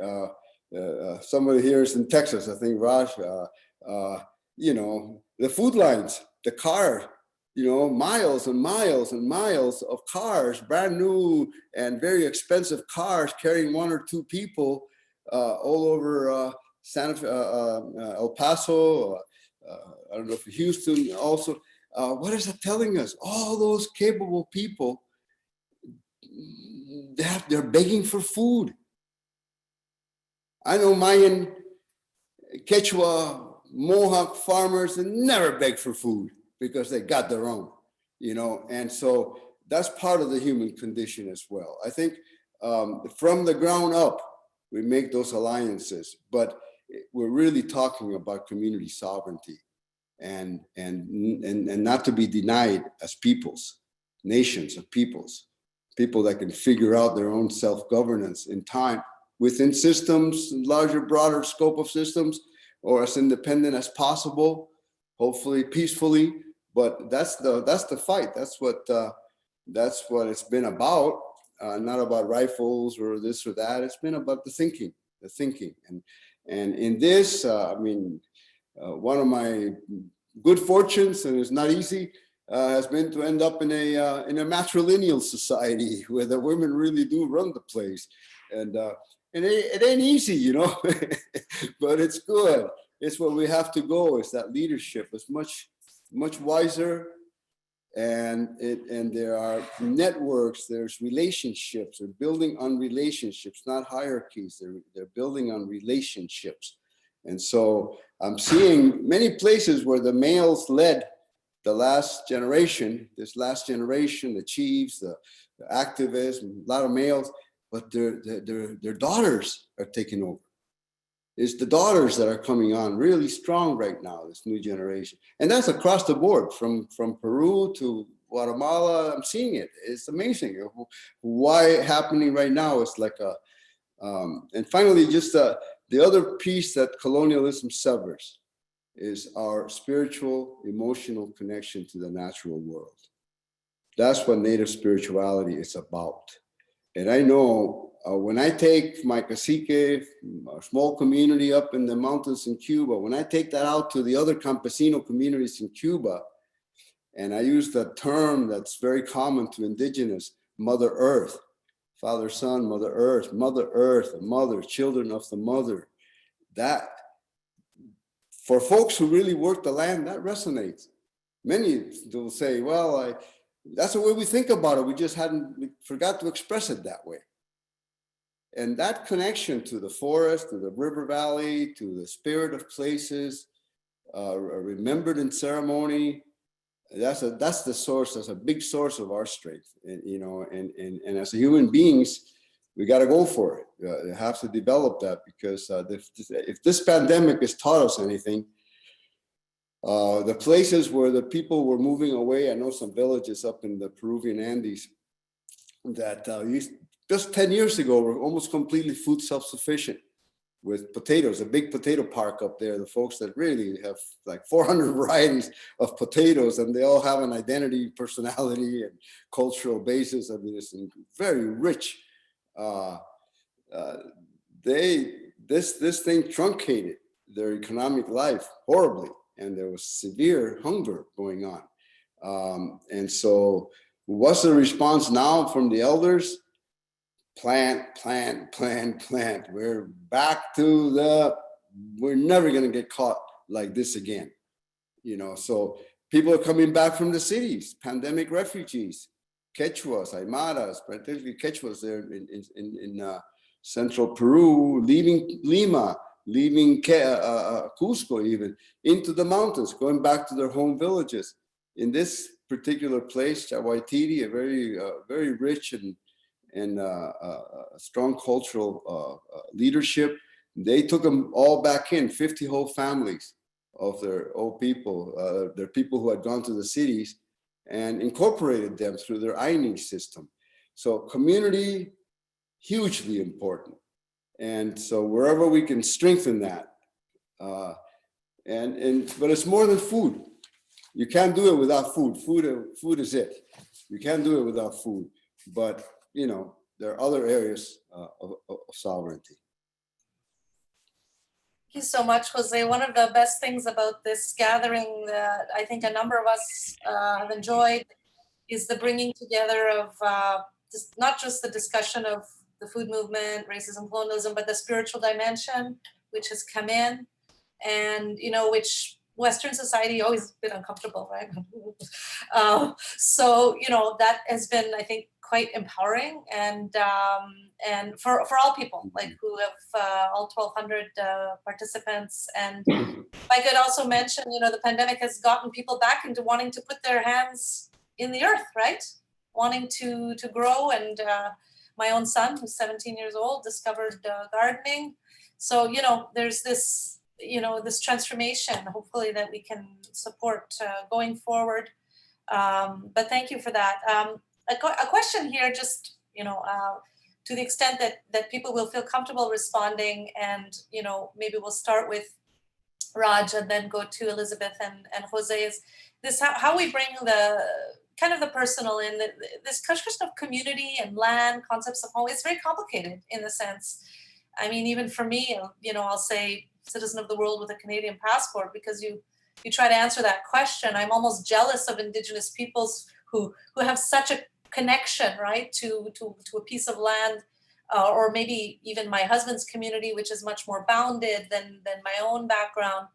somebody here is in Texas, I think, Raj, you know, the food lines, the car, you know, miles and miles and miles of cars, brand new and very expensive cars carrying 1 or 2 people all over El Paso, I don't know if Houston also. What is it telling us? All those capable people, they're begging for food. I know Mayan, Quechua, Mohawk farmers that never beg for food because they got their own, you know, and so that's part of the human condition as well. I think from the ground up, we make those alliances, but we're really talking about community sovereignty and not to be denied as peoples, nations of peoples, people that can figure out their own self-governance in time within systems, larger, broader scope of systems, or as independent as possible, hopefully peacefully. But that's the fight. That's what it's been about. Not about rifles or this or that. It's been about the thinking. And in this, I mean, one of my good fortunes, and it's not easy, has been to end up in a matrilineal society where the women really do run the place, and it ain't easy, you know, but it's good. It's where we have to go. It's that leadership. It's much wiser, and there are networks. There's relationships. They're building on relationships, not hierarchies. They're building on relationships, and so I'm seeing many places where the males led the last generation. This last generation, the chiefs, the activists, a lot of males. But their daughters are taking over. It's the daughters that are coming on really strong right now, this new generation. And that's across the board, from Peru to Guatemala. I'm seeing it. It's amazing. Why happening right now is like a, and finally, just the other piece that colonialism severs is our spiritual, emotional connection to the natural world. That's what native spirituality is about. And I know when I take my cacique, a small community up in the mountains in Cuba, when I take that out to the other campesino communities in Cuba, and I use the term that's very common to indigenous, Mother Earth, Father, Son, Mother Earth, the mother, children of the mother, that for folks who really work the land, that resonates. Many will say, well, that's the way we think about it. We forgot to express it that way. And that connection to the forest, to the river valley, to the spirit of places, remembered in ceremony, that's the source. That's a big source of our strength. And, you know, and as human beings, we got to go for it. You have to develop that, because if this pandemic has taught us anything, the places where the people were moving away, I know some villages up in the Peruvian Andes that just 10 years ago were almost completely food self-sufficient with potatoes, a big potato park up there. The folks that really have like 400 varieties of potatoes, and they all have an identity, personality, and cultural basis. I mean, it's very rich. This thing truncated their economic life horribly, and there was severe hunger going on. And so what's the response now from the elders? Plant. We're back to we're never going to get caught like this again. You know, so people are coming back from the cities, pandemic refugees, Quechuas, Aymaras, particularly Quechuas there in central Peru, leaving Lima, leaving Cusco even, into the mountains, going back to their home villages. In this particular place, Chahuaytiri, a very rich and strong cultural leadership, they took them all back in, 50 whole families of their old people, their people who had gone to the cities, and incorporated them through their Aini system. So community, hugely important. And so wherever we can strengthen that, but it's more than food. You can't do it without food. Food is it. You can't do it without food. But, you know, there are other areas of sovereignty.
Thank you so much, Jose. One of the best things about this gathering that I think a number of us have enjoyed is the bringing together of not just the discussion of the food movement, racism, colonialism, but the spiritual dimension, which has come in, and which Western society always been uncomfortable, right? So that has been, I think, quite empowering, and for all people, like who have all 1,200 participants. And I could also mention, the pandemic has gotten people back into wanting to put their hands in the earth, right? Wanting to grow. And my own son, who's 17 years old, discovered gardening. So there's this this transformation, hopefully, that we can support going forward. But thank you for that. A question here, just to the extent that people will feel comfortable responding, and maybe we'll start with Raj and then go to Elizabeth and Jose, is this how we bring the kind of the personal in this question of community and land, concepts of home. It's very complicated in the sense, I mean, even for me, I'll say citizen of the world with a Canadian passport, because you try to answer that question. I'm almost jealous of Indigenous peoples who have such a connection, right, to a piece of land, or maybe even my husband's community, which is much more bounded than my own background.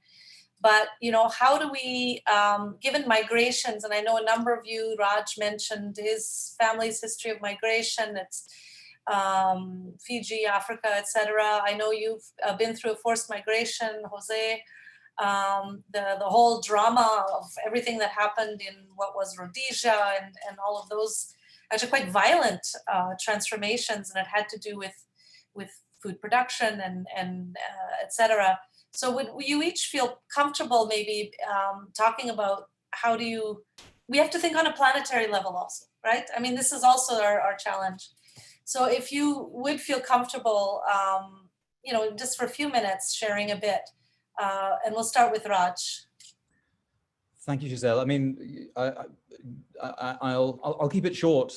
But how do we, given migrations, and I know a number of you, Raj mentioned his family's history of migration. It's Fiji, Africa, etc. I know you've been through a forced migration, Jose. The whole drama of everything that happened in what was Rhodesia and all of those actually quite violent transformations, and it had to do with food production and etc. So would you each feel comfortable maybe talking about how we have to think on a planetary level also, right? I mean, this is also our challenge. So if you would feel comfortable, just for a few minutes, sharing a bit, and we'll start with Raj.
Thank you, Gisèle. I mean, I'll keep it short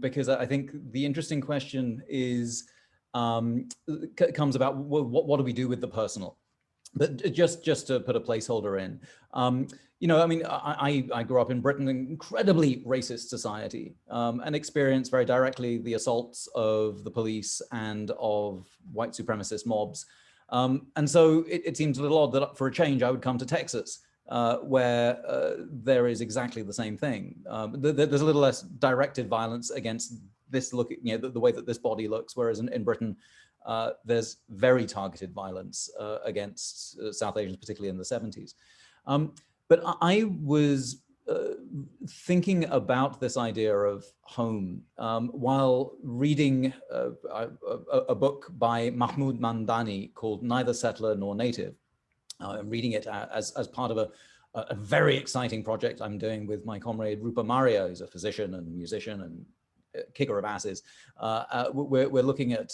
because I think the interesting question is comes about what do we do with the personal? But just to put a placeholder in, I mean, I grew up in Britain, an incredibly racist society, and experienced very directly the assaults of the police and of white supremacist mobs. And so it seems a little odd that for a change, I would come to Texas, where there is exactly the same thing. There's a little less directed violence against this look, the way that this body looks, whereas in Britain, there's very targeted violence against South Asians, particularly in the 70s. But I was thinking about this idea of home while reading a book by Mahmoud Mamdani called Neither Settler Nor Native. I'm reading it as part of a very exciting project I'm doing with my comrade Rupa Maria, who's a physician and musician and kicker of asses. We're looking at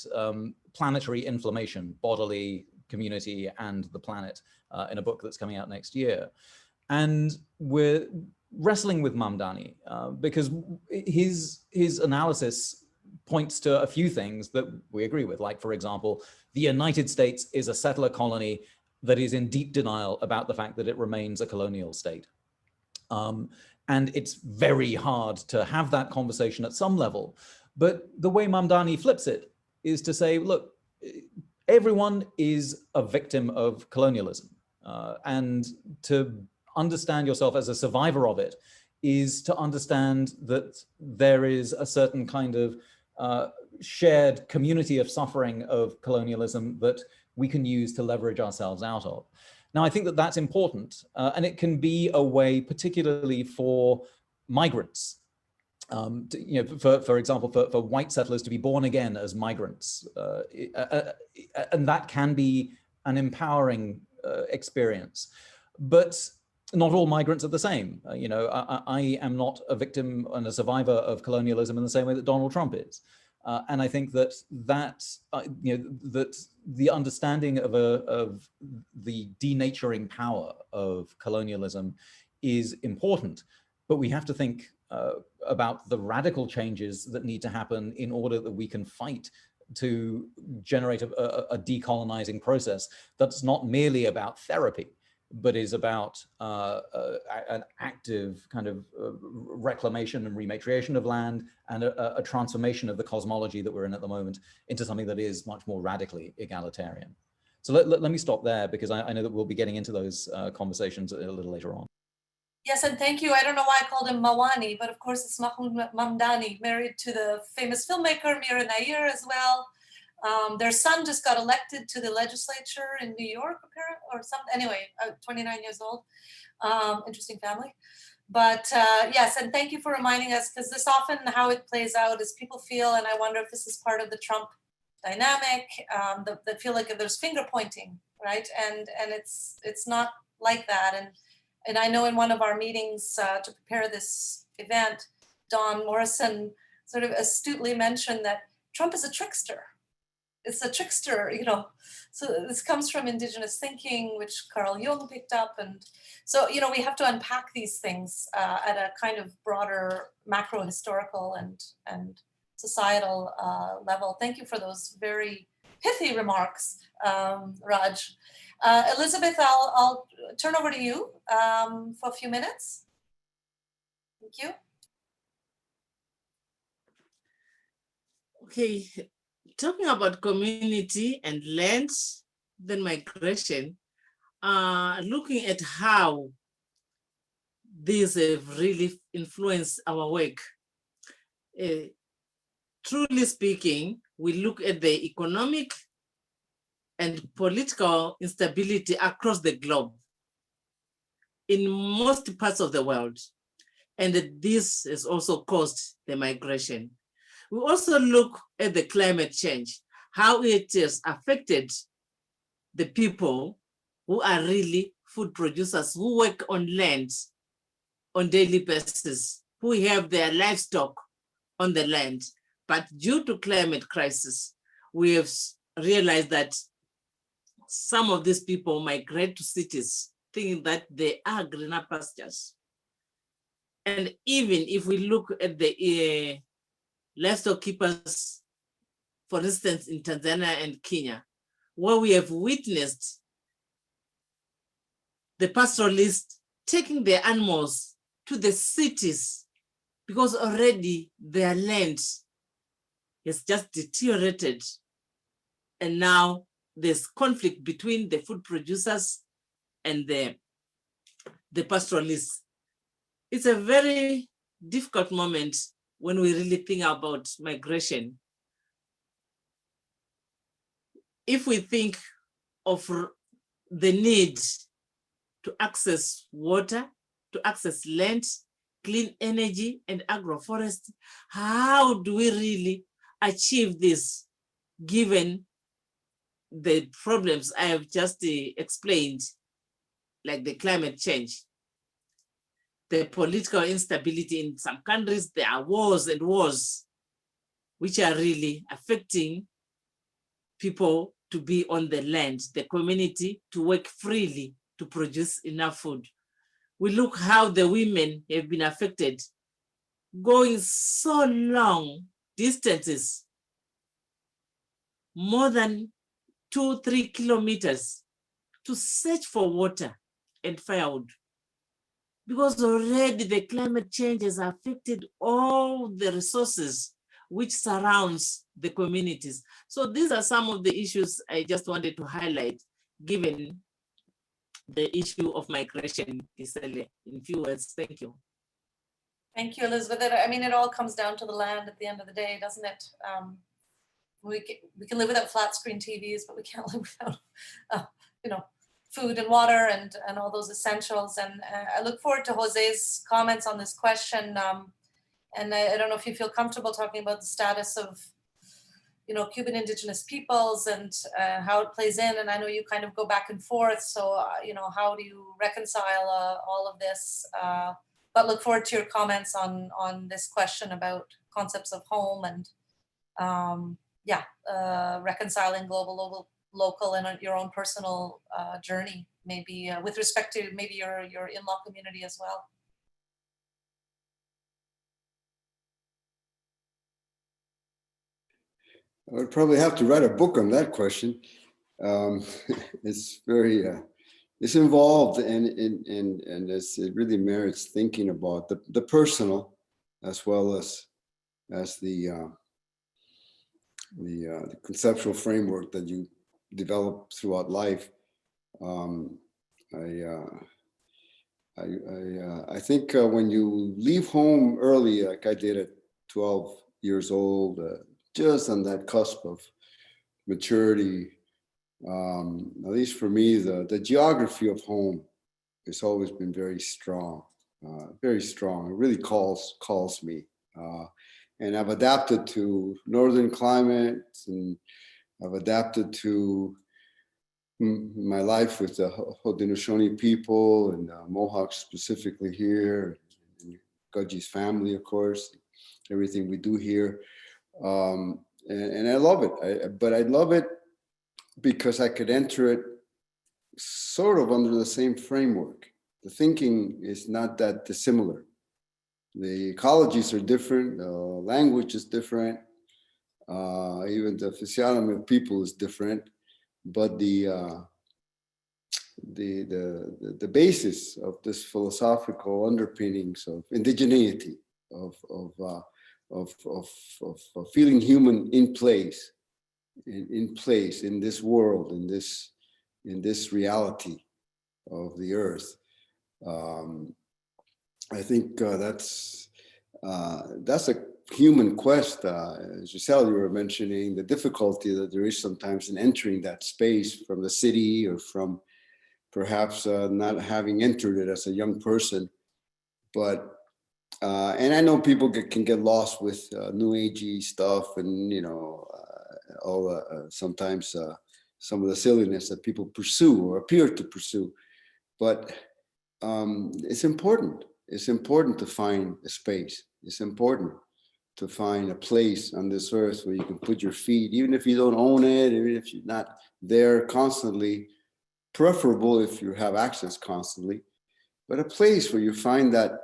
planetary inflammation, bodily, community, and the planet in a book that's coming out next year. And we're wrestling with Mamdani because his analysis points to a few things that we agree with. Like, for example, the United States is a settler colony that is in deep denial about the fact that it remains a colonial state. And it's very hard to have that conversation at some level. But the way Mamdani flips it is to say, look, everyone is a victim of colonialism. And to understand yourself as a survivor of it is to understand that there is a certain kind of shared community of suffering of colonialism that we can use to leverage ourselves out of. Now, I think that that's important, and it can be a way, particularly for migrants, for example, for white settlers to be born again as migrants, and that can be an empowering experience. But not all migrants are the same. I am not a victim and a survivor of colonialism in the same way that Donald Trump is. And I think that the understanding of the denaturing power of colonialism is important, but we have to think about the radical changes that need to happen in order that we can fight to generate a decolonizing process that's not merely about therapy, but is about an active kind of reclamation and rematriation of land, and a transformation of the cosmology that we're in at the moment into something that is much more radically egalitarian. So let me stop there, because I know that we'll be getting into those conversations a little later on.
Yes, and thank you. I don't know why I called him Mawani, but of course it's Mahmoud Mamdani, married to the famous filmmaker Mira Nair as well. Their son just got elected to the legislature in New York, apparently, or something. Anyway, 29 years old. Interesting family. But yes, and thank you for reminding us, because this often how it plays out is people feel, and I wonder if this is part of the Trump dynamic, they feel like there's finger pointing, right? And it's not like that. And I know in one of our meetings to prepare this event, Don Morrison sort of astutely mentioned that Trump is a trickster. It's a trickster, you know. So this comes from indigenous thinking, which Carl Jung picked up. And so, you know, we have to unpack these things at a kind of broader macro historical and societal level. Thank you for those very pithy remarks, Raj. Elizabeth, I'll turn over to you for a few minutes. Thank you.
Okay, talking about community and land, then migration, looking at how these have really influenced our work. Truly speaking, we look at the economic and political instability across the globe in most parts of the world. And this has also caused the migration. We also look at the climate change, how it has affected the people who are really food producers, who work on land on daily basis, who have their livestock on the land. But due to climate crisis, we have realized that some of these people migrate to cities thinking that they are greener pastures. And even if we look at the livestock keepers, for instance, in Tanzania and Kenya, where we have witnessed the pastoralists taking their animals to the cities because already their land has just deteriorated. And now there's conflict between the food producers and the pastoralists. It's a very difficult moment when we really think about migration. If we think of the need to access water, to access land, clean energy, and agroforestry, how do we really achieve this given the problems I have just explained, like the climate change, the political instability in some countries? There are wars and wars, which are really affecting people to be on the land, the community to work freely to produce enough food. We look how the women have been affected, going so long distances, more than 2-3 kilometers, to search for water and firewood, because already the climate change has affected all the resources which surrounds the communities. So these are some of the issues I just wanted to highlight, given the issue of migration, Gisèle, in few words. Thank you.
Thank you, Elizabeth. I mean, it all comes down to the land at the end of the day, doesn't it? We can live without flat screen TVs, but we can't live without, you know, food and water and all those essentials. And I look forward to Jose's comments on this question. And I don't know if you feel comfortable talking about the status of, you know, Cuban indigenous peoples and how it plays in. And I know you kind of go back and forth. So, you know, how do you reconcile all of this? But look forward to your comments on this question about concepts of home and reconciling global, local, and your own personal journey, maybe with respect to maybe your in-law community as well.
I would probably have to write a book on that question. It's very, it's involved, and it really merits thinking about the personal as well as the conceptual framework that you develop throughout life. I think when you leave home early, like I did at 12 years old, just on that cusp of maturity, at least for me, the geography of home has always been very strong, very strong. It really calls me. And I've adapted to northern climates, and I've adapted to my life with the Haudenosaunee people and Mohawks specifically here, and Gudge's family, of course, everything we do here. And I love it, but I love it because I could enter it sort of under the same framework. The thinking is not that dissimilar. The ecologies are different, the language is different, even the physiognomy of people is different, but the basis of this philosophical underpinnings of indigeneity, of feeling human in place, in this world, in this reality of the earth. I think that's a human quest. Gisèle, you were mentioning the difficulty that there is sometimes in entering that space from the city, or from perhaps not having entered it as a young person. But and I know people can get lost with new agey stuff, and all sometimes some of the silliness that people pursue or appear to pursue. But it's important. It's important to find a space. It's important to find a place on this earth where you can put your feet, even if you don't own it, even if you're not there constantly, preferable if you have access constantly, but a place where you find that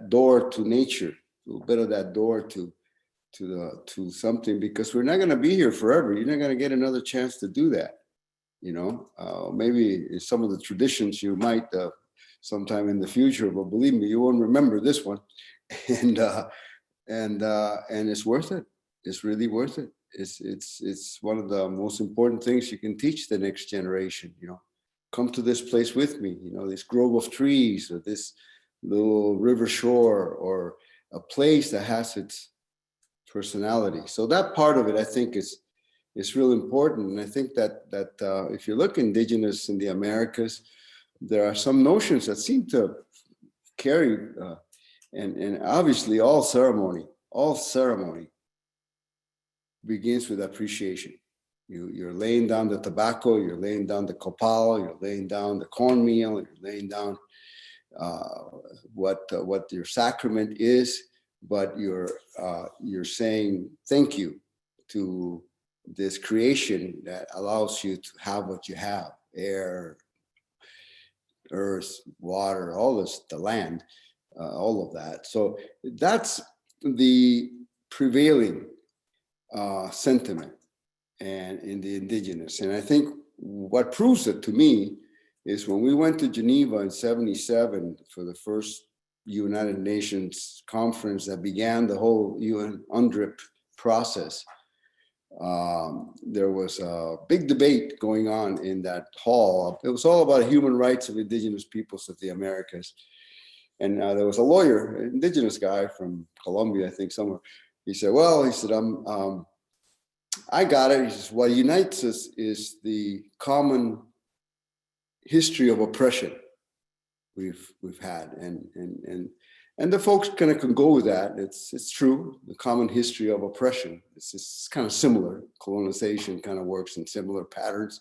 door to nature, a little bit of that door to something, because we're not going to be here forever. You're not going to get another chance to do that. Maybe some of the traditions you might sometime in the future, but believe me, you won't remember this one. And it's worth it. It's really worth it. It's one of the most important things you can teach the next generation. Come to this place with me. This grove of trees, or this little river shore, or a place that has its personality. So that part of it, I think, is real important. And I think that if you look indigenous in the Americas, there are some notions that seem to carry, and obviously all ceremony begins with appreciation. You're laying down the tobacco, you're laying down the copal, you're laying down the cornmeal, you're laying down what your sacrament is, but you're saying thank you to this creation that allows you to have what you have: air, earth, water, all this, the land, all of that. So that's the prevailing sentiment and in the indigenous. And I think what proves it to me is when we went to Geneva in '77 for the first United Nations conference that began the whole UN UNDRIP process. There was a big debate going on in that hall. It was all about human rights of indigenous peoples of the Americas. And there was a lawyer, an indigenous guy from Colombia, I think, somewhere. He said, I got it. He says, what unites us is the common history of oppression we've had. And the folks kind of can go with that. It's true, the common history of oppression. It's kind of similar. Colonization kind of works in similar patterns.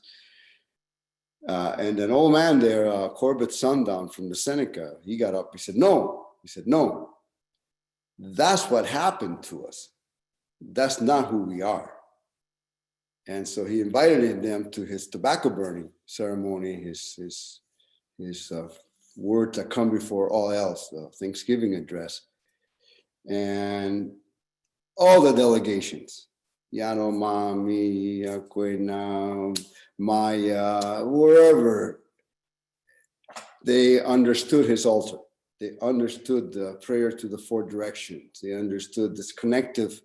And an old man there, Corbett Sundown from the Seneca, he got up, he said, no. He said, no, that's what happened to us. That's not who we are. And so he invited them to his tobacco burning ceremony, his words that come before all else, the Thanksgiving address. And all the delegations Yanomami, Yakwena, Maya, wherever, they understood his altar. They understood the prayer to the four directions. They understood this connective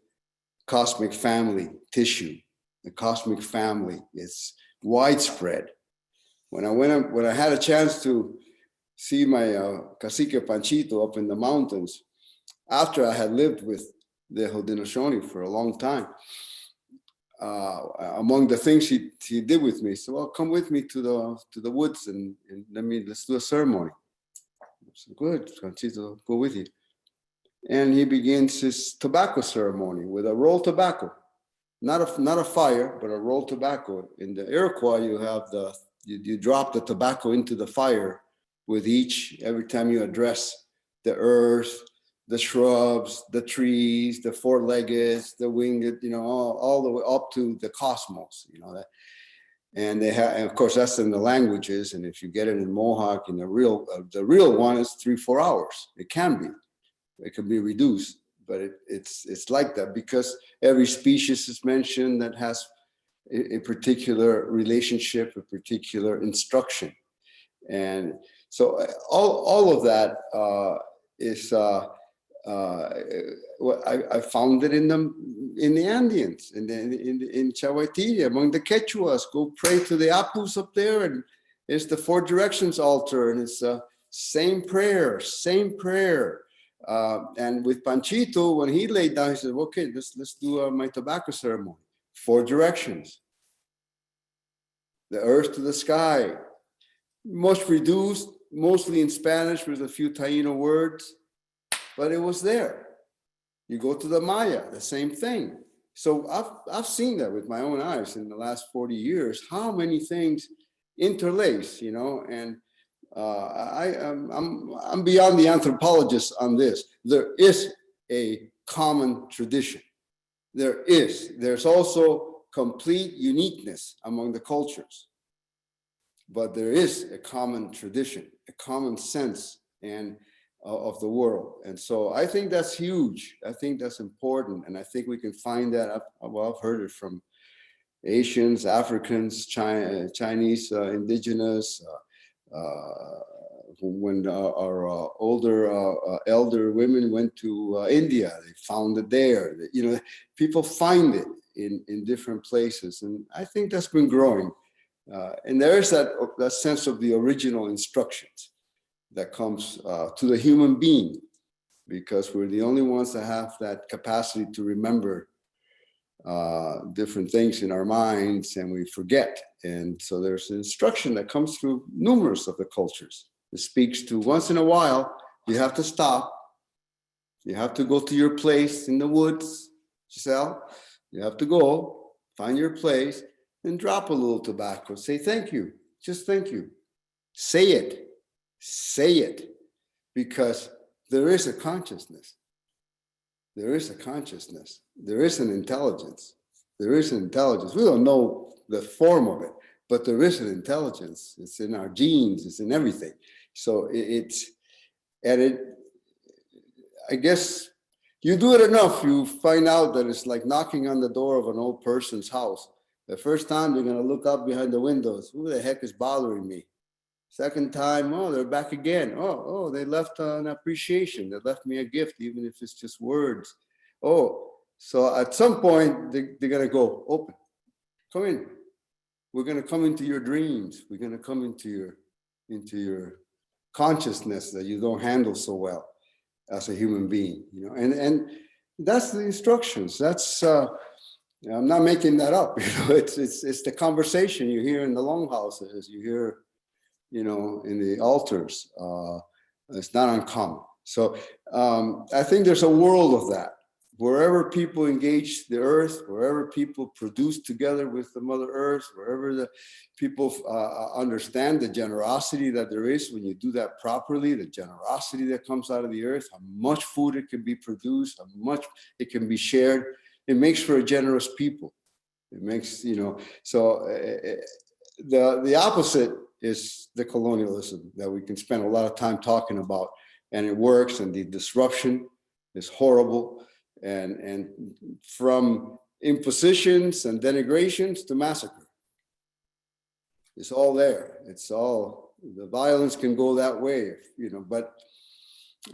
cosmic family tissue. The cosmic family is widespread. When I had a chance to see my cacique Panchito up in the mountains, after I had lived with the Haudenosaunee for a long time, among the things he did with me, he said, well, come with me to the woods and let's do a ceremony. I said, good, Panchito, go with you. And he begins his tobacco ceremony with a rolled tobacco, not a fire, but a rolled tobacco. In the Iroquois, you have you drop the tobacco into the fire with every time you address the earth, the shrubs, the trees, the four-legged, the winged, all the way up to the cosmos, that. And and of course, that's in the languages. And if you get it in Mohawk, in the real one is 3-4 hours. It can be reduced, but it's like that because every species is mentioned that has a particular relationship, a particular instruction. And so all of that is I found it in the Andeans, in Chahuaytiri, among the Quechuas. Go pray to the Apus up there, and it's the four directions altar, and it's same prayer. And with Panchito, when he laid down, he said, okay, let's do my tobacco ceremony. Four directions. The earth to the sky. Much reduced, mostly in Spanish with a few Taino words, but it was there. You go to the Maya, the same thing. So I've seen that with my own eyes in the last 40 years, how many things interlace, and I'm beyond the anthropologist on this. There is a common tradition. There's also complete uniqueness among the cultures, but there is a common tradition, a common sense of the world. And so I think that's huge. I think that's important. And I think we can find that. I've heard it from Asians, Africans, Chinese, indigenous, when our elder women went to India, they found it there. People find it in different places. And I think that's been growing. And there is that sense of the original instructions that comes to the human being, because we're the only ones that have that capacity to remember different things in our minds, and we forget. And so there's an instruction that comes through numerous of the cultures. It speaks to once in a while, you have to stop. You have to go to your place in the woods, Giselle. You have to go, find your place, and drop a little tobacco. Say thank you. Just thank you. Say it. Say it. Because there is a consciousness. There is a consciousness. There is an intelligence. There is an intelligence. We don't know the form of it, but there is an intelligence. It's in our genes. It's in everything. So I guess you do it enough, you find out that it's like knocking on the door of an old person's house. The first time you're going to look up behind the windows. Who the heck is bothering me? Second time, oh, they're back again. Oh, they left an appreciation. They left me a gift, even if it's just words. Oh, so at some point, they're going to go, open, come in. We're going to come into your dreams. We're going to come into your consciousness that you don't handle so well as a human being. And that's the instructions. That's I'm not making that up. It's the conversation you hear in the longhouses. You hear, in the altars. It's not uncommon. So I think there's a world of that. Wherever people engage the earth, wherever people produce together with the Mother Earth, wherever the people understand the generosity that there is when you do that properly, the generosity that comes out of the earth, how much food it can be produced, how much it can be shared. It makes for a generous people. It makes, so the opposite is the colonialism that we can spend a lot of time talking about, and it works, and the disruption is horrible. And from impositions and denigrations to massacre. It's all there. It's all, the violence can go that way, you know, but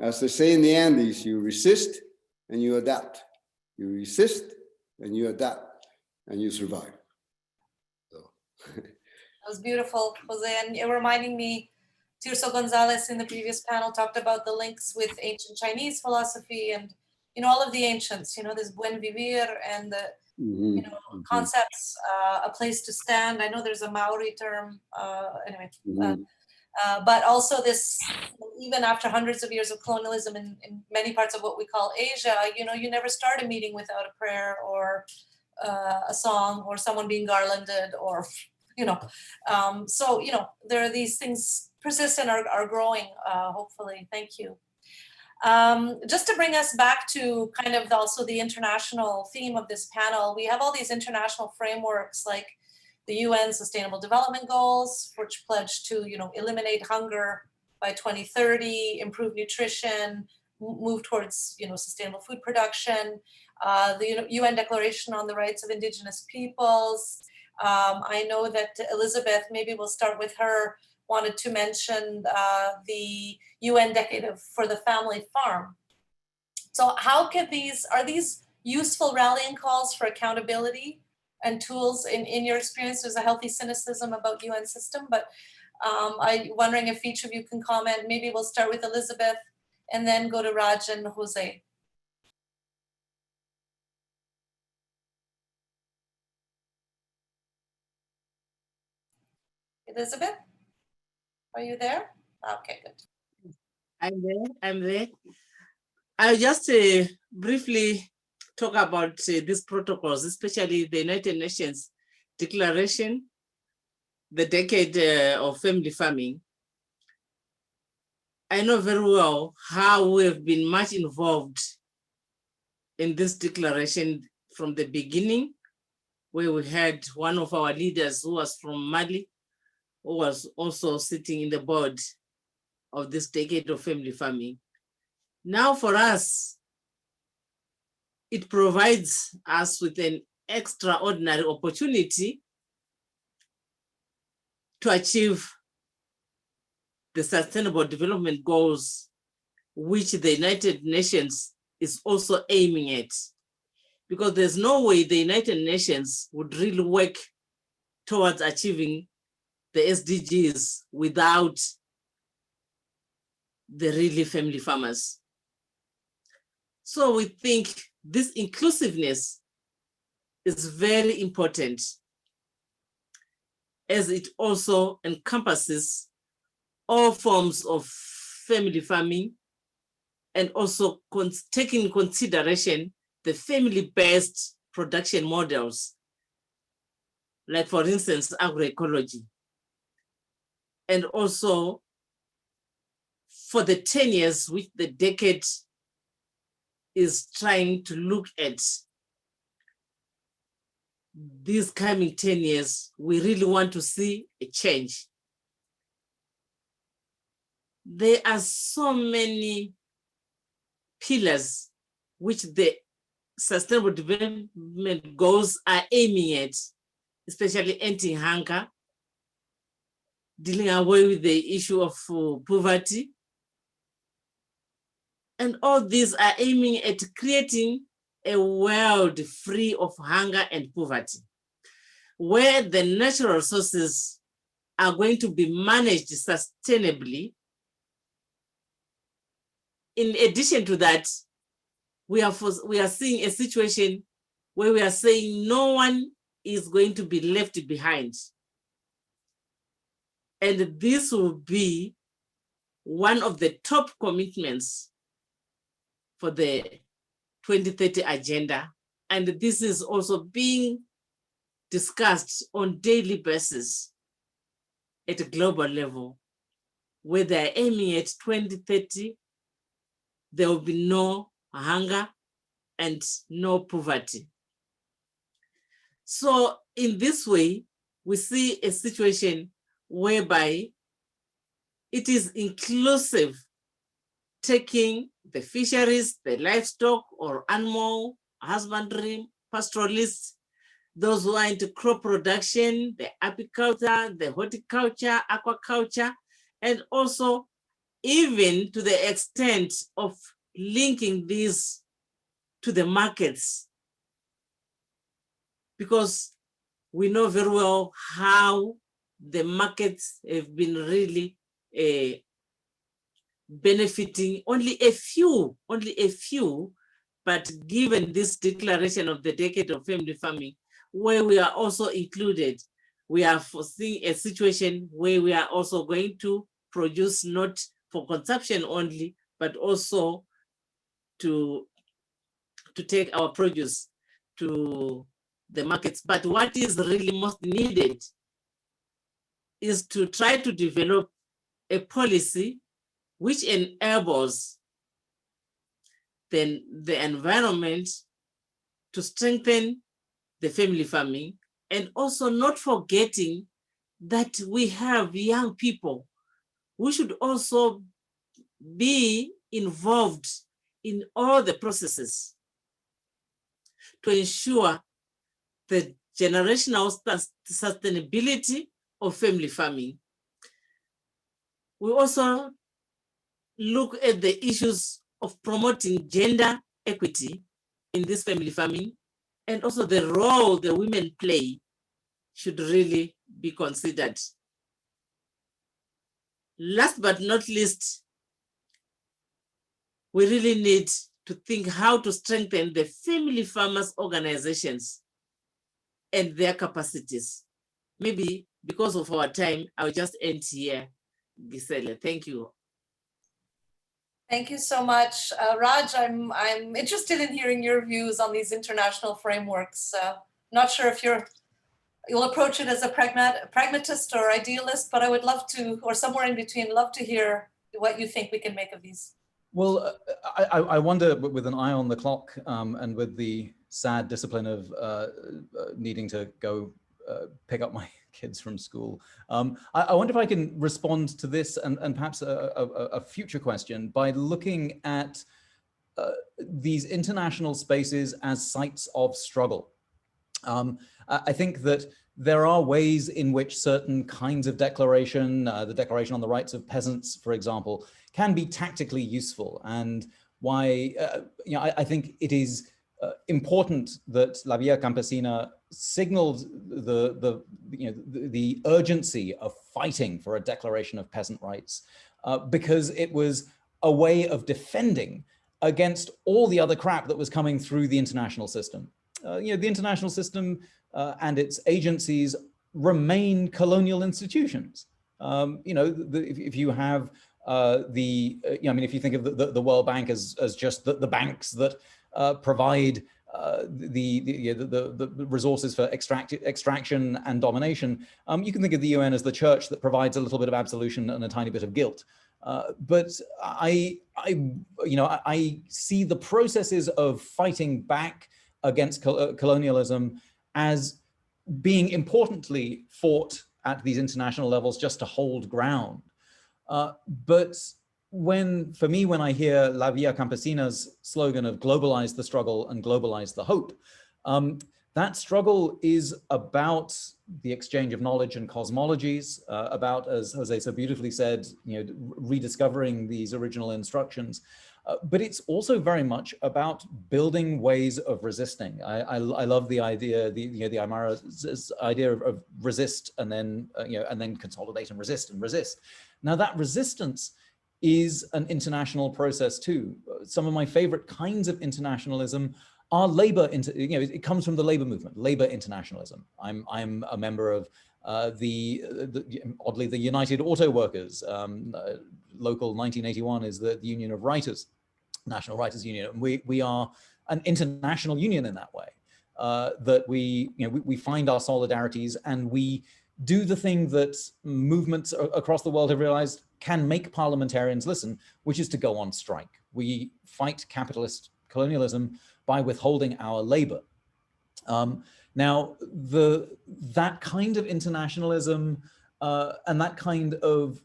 as they say in the Andes, you resist and you adapt. You resist and you adapt and you survive. So.
That was beautiful, Jose, and you're reminding me, Tirso Gonzalez in the previous panel talked about the links with ancient Chinese philosophy and, you know, all of the ancients, you know, this buen vivir and the, you know, concepts, a place to stand. I know there's a Maori term, anyway, but also this, even after hundreds of years of colonialism in many parts of what we call Asia, you know, you never start a meeting without a prayer or a song or someone being garlanded or, you know, so, you know, there are these things persist and are growing, hopefully. Thank you. Just to bring us back to kind of also the international theme of this panel, we have all these international frameworks like the UN Sustainable Development Goals, which pledge to, you know, eliminate hunger by 2030, improve nutrition, move towards, you know, sustainable food production, the UN Declaration on the Rights of Indigenous Peoples. I know that Elizabeth, maybe we'll start with her, wanted to mention the UN Decade for the Family Farm. So how could are these useful rallying calls for accountability and tools in your experience? There's a healthy cynicism about UN system, but I'm wondering if each of you can comment. Maybe we'll start with Elizabeth and then go to Raj and Jose. Elizabeth, are you there? Okay, good.
I'm there. I'll just briefly talk about these protocols, especially the United Nations Declaration, the Decade of Family Farming. I know very well how we have been much involved in this declaration from the beginning, where we had one of our leaders who was from Mali, who was also sitting in the board of this Decade of Family Farming. Now for us, it provides us with an extraordinary opportunity to achieve the Sustainable Development Goals, which the United Nations is also aiming at. Because there's no way the United Nations would really work towards achieving the SDGs without the really family farmers. So we think this inclusiveness is very important, as it also encompasses all forms of family farming and also taking into consideration the family-based production models, like for instance, agroecology. And also for the 10 years which the decade is trying to look at, these coming 10 years, we really want to see a change. There are so many pillars which the Sustainable Development Goals are aiming at, especially ending hunger, dealing away with the issue of poverty. And all these are aiming at creating a world free of hunger and poverty, where the natural resources are going to be managed sustainably. In addition to that, we are seeing a situation where we are saying no one is going to be left behind. And this will be one of the top commitments for the 2030 agenda. And this is also being discussed on daily basis at a global level, where they're aiming at 2030, there will be no hunger and no poverty. So in this way, we see a situation whereby it is inclusive, taking the fisheries, the livestock or animal husbandry, pastoralists, those who are into crop production, the apiculture, the horticulture, aquaculture, and also even to the extent of linking these to the markets. Because we know very well how the markets have been really benefiting only a few, but given this declaration of the decade of family farming, where we are also included, we are foreseeing a situation where we are also going to produce not for consumption only, but also to take our produce to the markets. But what is really most needed is to try to develop a policy which enables then the environment to strengthen the family farming, and also not forgetting that we have young people who should also be involved in all the processes to ensure the generational sustainability of family farming. We also look at the issues of promoting gender equity in this family farming, and also the role the women play should really be considered. Last but not least, we really need to think how to strengthen the family farmers organizations and their capacities. Maybe because of our time, I'll just end here. Gisèle, thank you.
Thank you so much. Raj, I'm interested in hearing your views on these international frameworks. Not sure if you'll approach it as a pragmatist or idealist, but I would love to, or somewhere in between, love to hear what you think we can make of these.
Well, I wonder, with an eye on the clock and with the sad discipline of needing to go pick up my kids from school, I wonder if I can respond to this and perhaps a future question by looking at these international spaces as sites of struggle. I think that there are ways in which certain kinds of declaration, the Declaration on the Rights of Peasants, for example, can be tactically useful, and why I think it is important that La Via Campesina signaled the urgency of fighting for a declaration of peasant rights, because it was a way of defending against all the other crap that was coming through the international system. The international system and its agencies remain colonial institutions. If you have if you think of the World Bank as just the banks that provide the resources for extraction and domination, you can think of the UN as the church that provides a little bit of absolution and a tiny bit of guilt. But I see the processes of fighting back against colonialism as being importantly fought at these international levels just to hold ground. But for me, when I hear La Via Campesina's slogan of globalize the struggle and globalize the hope, that struggle is about the exchange of knowledge and cosmologies, about, as Jose so beautifully said, rediscovering these original instructions. But it's also very much about building ways of resisting. I love the idea, the Aymara's idea of resist and then consolidate and resist and resist. Now that resistance is an international process too. Some of my favorite kinds of internationalism are labor. It comes from the labor movement, labor internationalism. I'm a member of oddly the United Auto Workers. Local 1981 is the Union of Writers, National Writers Union. And we are an international union in that way, that we find our solidarities and we do the thing that movements across the world have realized can make parliamentarians listen, which is to go on strike. We fight capitalist colonialism by withholding our labor. Now, that kind of internationalism and that kind of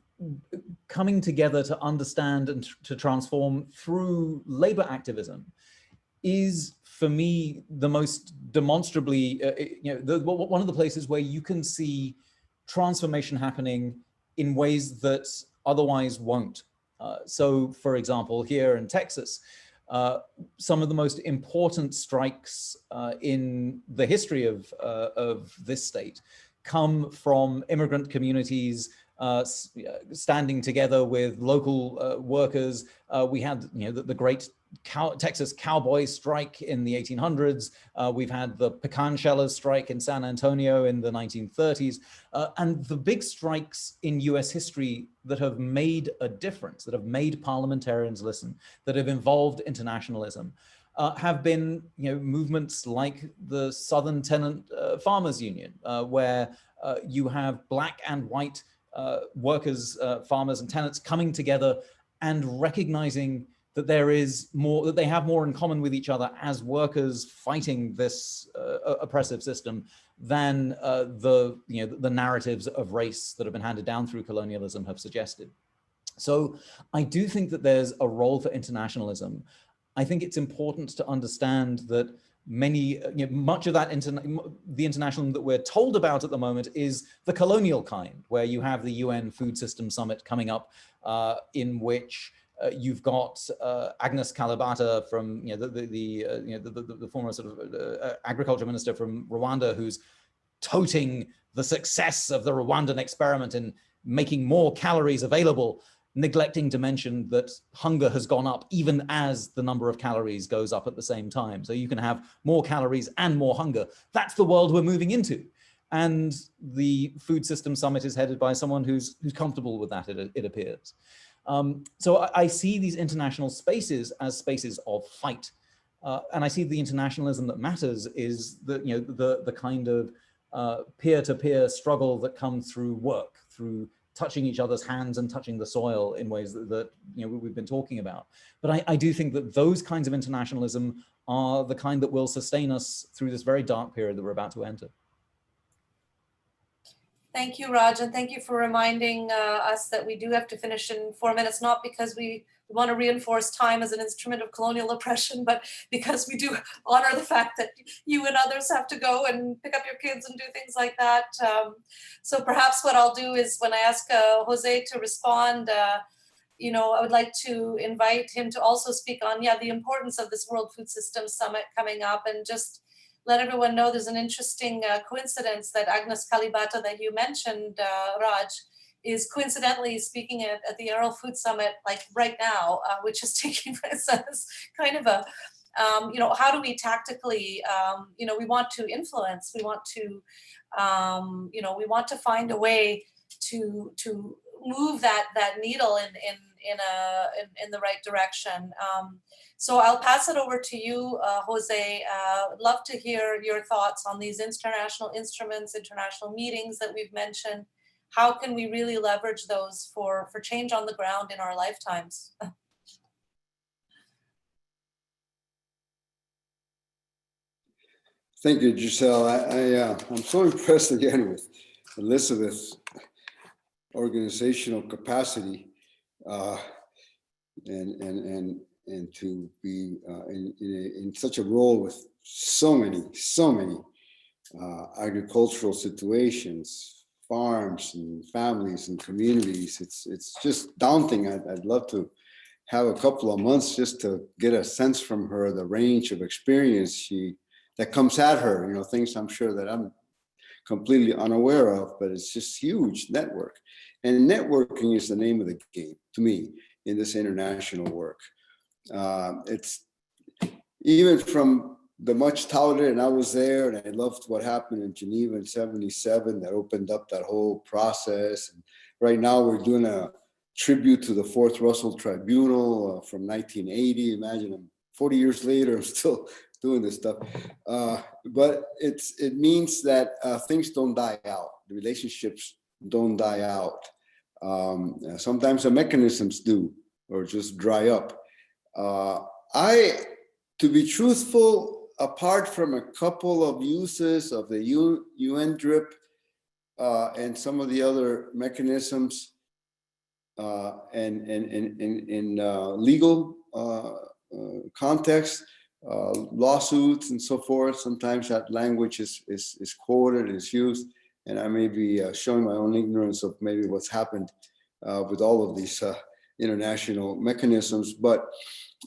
coming together to understand and to transform through labor activism is, for me, the most demonstrably, one of the places where you can see transformation happening in ways that otherwise won't. So, for example, here in Texas, some of the most important strikes in the history of this state come from immigrant communities standing together with local workers. We had, the great Texas cowboy strike in the 1800s. We've had the pecan shellers strike in San Antonio in the 1930s. And the big strikes in US history that have made a difference, that have made parliamentarians listen, that have involved internationalism, have been movements like the Southern Tenant Farmers Union, where you have black and white workers, farmers and tenants coming together and recognizing that there is more, that they have more in common with each other as workers fighting this oppressive system than the narratives of race that have been handed down through colonialism have suggested. So I do think that there's a role for internationalism. I think it's important to understand that much of that the internationalism that we're told about at the moment is the colonial kind, where you have the UN Food System Summit coming up, in which you've got Agnes Kalibata from the former sort of agriculture minister from Rwanda, who's touting the success of the Rwandan experiment in making more calories available, neglecting to mention that hunger has gone up even as the number of calories goes up at the same time. So you can have more calories and more hunger. That's the world we're moving into. And the Food System Summit is headed by someone who's comfortable with that, it appears. So I see these international spaces as spaces of fight. And I see the internationalism that matters is the kind of peer-to-peer struggle that comes through work, through touching each other's hands and touching the soil in ways that we've been talking about. But I do think that those kinds of internationalism are the kind that will sustain us through this very dark period that we're about to enter.
Thank you, Raj, and thank you for reminding us that we do have to finish in 4 minutes, not because we want to reinforce time as an instrument of colonial oppression, but because we do honor the fact that you and others have to go and pick up your kids and do things like that. So perhaps what I'll do is when I ask Jose to respond, I would like to invite him to also speak on, the importance of this World Food Systems Summit coming up, and just let everyone know there's an interesting coincidence that Agnes Kalibata that you mentioned, Raj, is coincidentally speaking at the Arrow Food Summit like right now, which is taking place as kind of a, how do we tactically, we want to influence, we want to, we want to find a way to move that needle in the right direction. So I'll pass it over to you, Jose. I'd love to hear your thoughts on these international instruments, international meetings that we've mentioned. How can we really leverage those for change on the ground in our lifetimes?
Thank you, Giselle. I'm so impressed again with Elizabeth's organizational capacity and to be in such a role with so many agricultural situations, farms and families and communities. It's just daunting. I'd love to have a couple of months just to get a sense from her, the range of experience that comes at her, things I'm sure that I'm completely unaware of, but it's just huge network. And networking is the name of the game to me in this international work. It's even from the much touted, and I was there and I loved what happened in Geneva in '77 that opened up that whole process. And right now we're doing a tribute to the Fourth Russell Tribunal from 1980. Imagine I'm 40 years later, I'm still doing this stuff. But it means that things don't die out. The relationships don't die out. Sometimes the mechanisms do, or just dry up. To be truthful, apart from a couple of uses of the UN drip and some of the other mechanisms and in legal context, lawsuits and so forth. Sometimes that language is quoted, is used, and I may be showing my own ignorance of maybe what's happened with all of these international mechanisms. But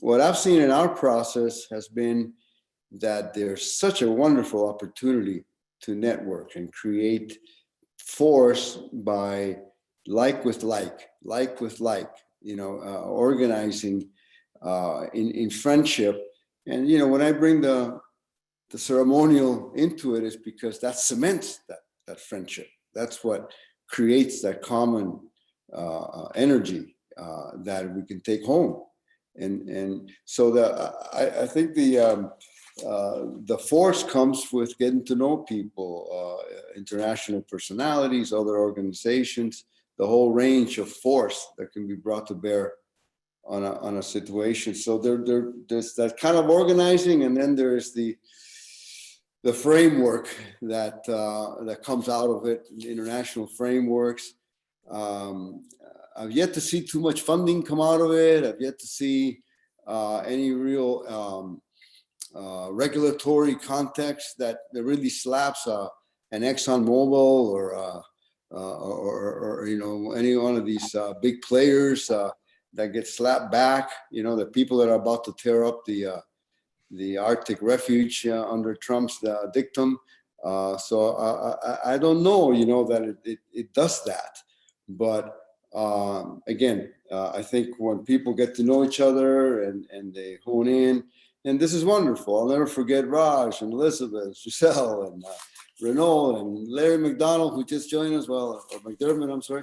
what I've seen in our process has been that there's such a wonderful opportunity to network and create force by like with like, organizing in friendship. And, when I bring the ceremonial into it, is because that cements that friendship. That's what creates that common energy that we can take home. And so I think the force comes with getting to know people, international personalities, other organizations, the whole range of force that can be brought to bear on a situation. So there's that kind of organizing, and then there is the framework that comes out of it, international frameworks. I've yet to see too much funding come out of it. I've yet to see any real regulatory context that really slaps an ExxonMobil or any one of these big players that get slapped back. The people that are about to tear up the Arctic refuge under Trump's dictum. So I don't know, that it does that. But again, I think when people get to know each other and they hone in, and this is wonderful. I'll never forget Raj and Elizabeth, Gisèle, and Renaud, and Larry McDonald, who just joined us. Well, or McDermott, I'm sorry.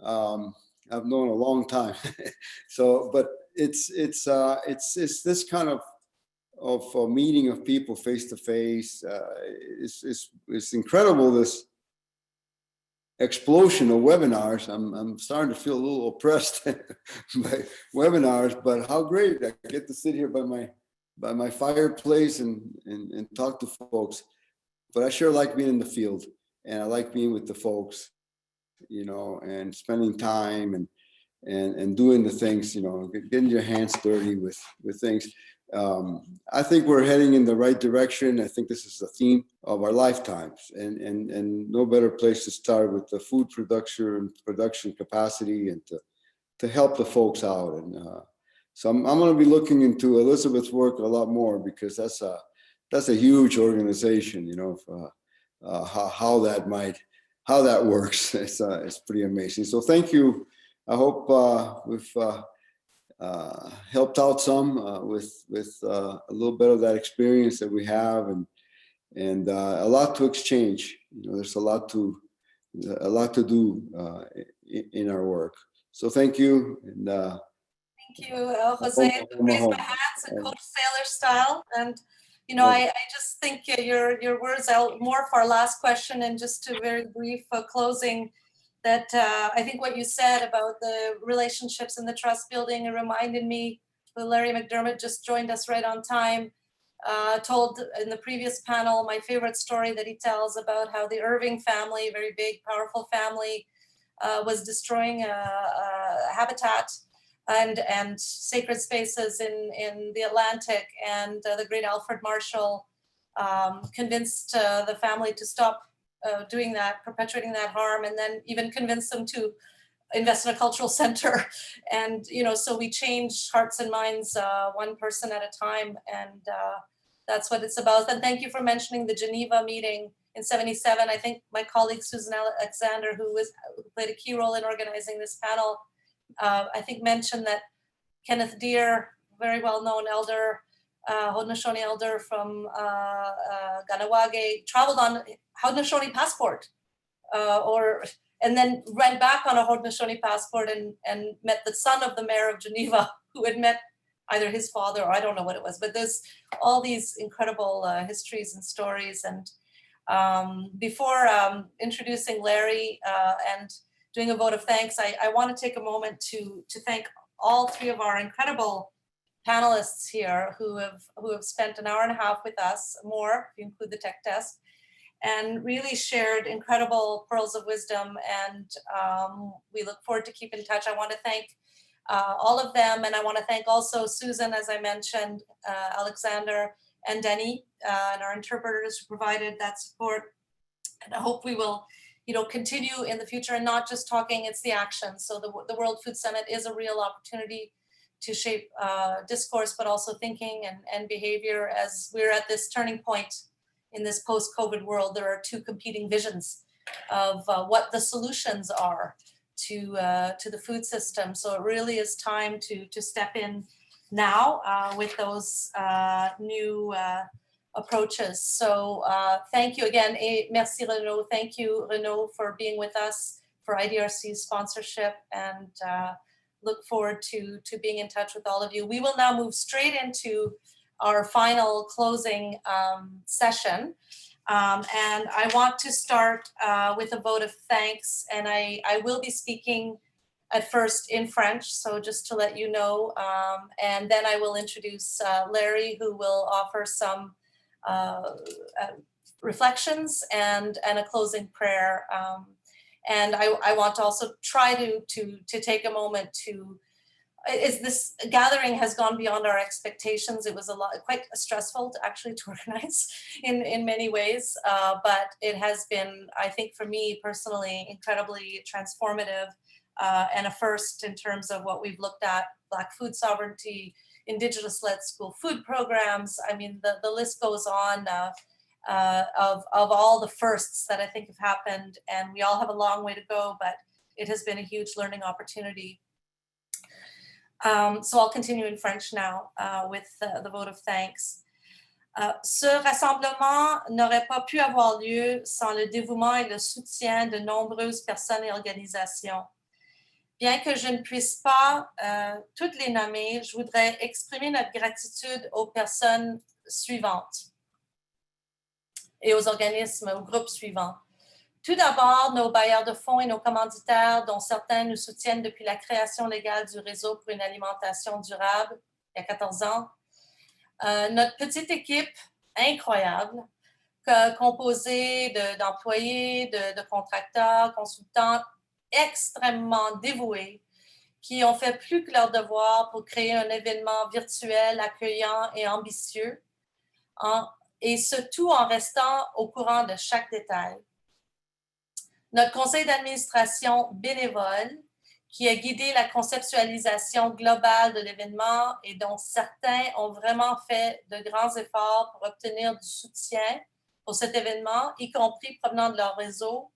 I've known a long time. So, but it's this kind of a meeting of people face to face. It's incredible, this explosion of webinars. I'm starting to feel a little oppressed by webinars, but how great I get to sit here by my fireplace and talk to folks. But I sure like being in the field, and I like being with the folks, and spending time and doing the things, getting your hands dirty with things. I think we're heading in the right direction. I think this is the theme of our lifetimes, and no better place to start with the food production capacity, and to help the folks out. And so I'm going to be looking into Elizabeth's work a lot more, because that's a huge organization. How that works. It's pretty amazing. So thank you. I hope we've helped out some with a little bit of that experience that we have, and a lot to exchange. There's a lot to do in our work. So thank you. And
thank you, Jose. Raise my hands and Coach Sailor style. And I just think your words. I'll morph our last question and just a very brief closing. That I think what you said about the relationships and the trust building, it reminded me, Larry McDermott just joined us right on time, told in the previous panel my favorite story that he tells about how the Irving family, very big, powerful family, was destroying habitat and sacred spaces in the Atlantic, and the great Alfred Marshall convinced the family to stop doing that, perpetuating that harm, and then even convince them to invest in a cultural center. And, so we change hearts and minds one person at a time. And that's what it's about. And thank you for mentioning the Geneva meeting in '77. I think my colleague, Susan Alexander, who played a key role in organizing this panel, I think mentioned that Kenneth Deere, very well-known elder, Haudenosaunee elder from Ganawage, traveled on Haudenosaunee passport, and then went back on a Haudenosaunee passport and met the son of the mayor of Geneva, who had met either his father, or I don't know what it was, but there's all these incredible histories and stories. And before introducing Larry and doing a vote of thanks, I want to take a moment to thank all three of our incredible panelists here who have spent an hour and a half with us, more if you include the tech test, and really shared incredible pearls of wisdom. And we look forward to keep in touch. I want to thank all of them. And I want to thank also Susan, as I mentioned, Alexander, and Denny, and our interpreters who provided that support. And I hope we will, continue in the future and not just talking, it's the action. So the World Food Summit is a real opportunity to shape discourse, but also thinking and behavior. As we're at this turning point in this post-COVID world, there are two competing visions of what the solutions are to the food system. So it really is time to step in now with those new approaches. So thank you again. Et merci Renaud. Thank you, Renaud, for being with us, for IDRC's sponsorship, and look forward to being in touch with all of you. We will now move straight into our final closing session. And I want to start with a vote of thanks, and I will be speaking at first in French, so just to let you know, and then I will introduce Larry, who will offer some reflections and a closing prayer. And I want to also try to take a moment to, this gathering has gone beyond our expectations. It was quite stressful to organize in many ways, but it has been, I think for me personally, incredibly transformative and a first in terms of what we've looked at: Black food sovereignty, Indigenous-led school food programs. I mean, the list goes on of all the firsts that I think have happened, and we all have a long way to go, but it has been a huge learning opportunity. So I'll continue in French now with the vote of thanks. Ce rassemblement n'aurait pas pu avoir lieu sans le dévouement et le soutien de nombreuses personnes et organisations. Bien que je ne puisse pas toutes les nommer, je voudrais exprimer notre gratitude aux personnes suivantes et aux organismes, aux groupes suivants. Tout d'abord, nos bailleurs de fonds et nos commanditaires, dont certains nous soutiennent depuis la création légale du réseau pour une alimentation durable, il y a 14 ans. Notre petite équipe incroyable, composée d'employés, de contracteurs, consultants extrêmement dévoués, qui ont fait plus que leur devoir pour créer un événement virtuel, accueillant et ambitieux, et ce tout en restant au courant de chaque détail. Notre conseil d'administration bénévole, qui a guidé la conceptualisation globale de l'événement et dont certains ont vraiment fait de grands efforts pour obtenir du soutien pour cet événement, y compris provenant de leur réseau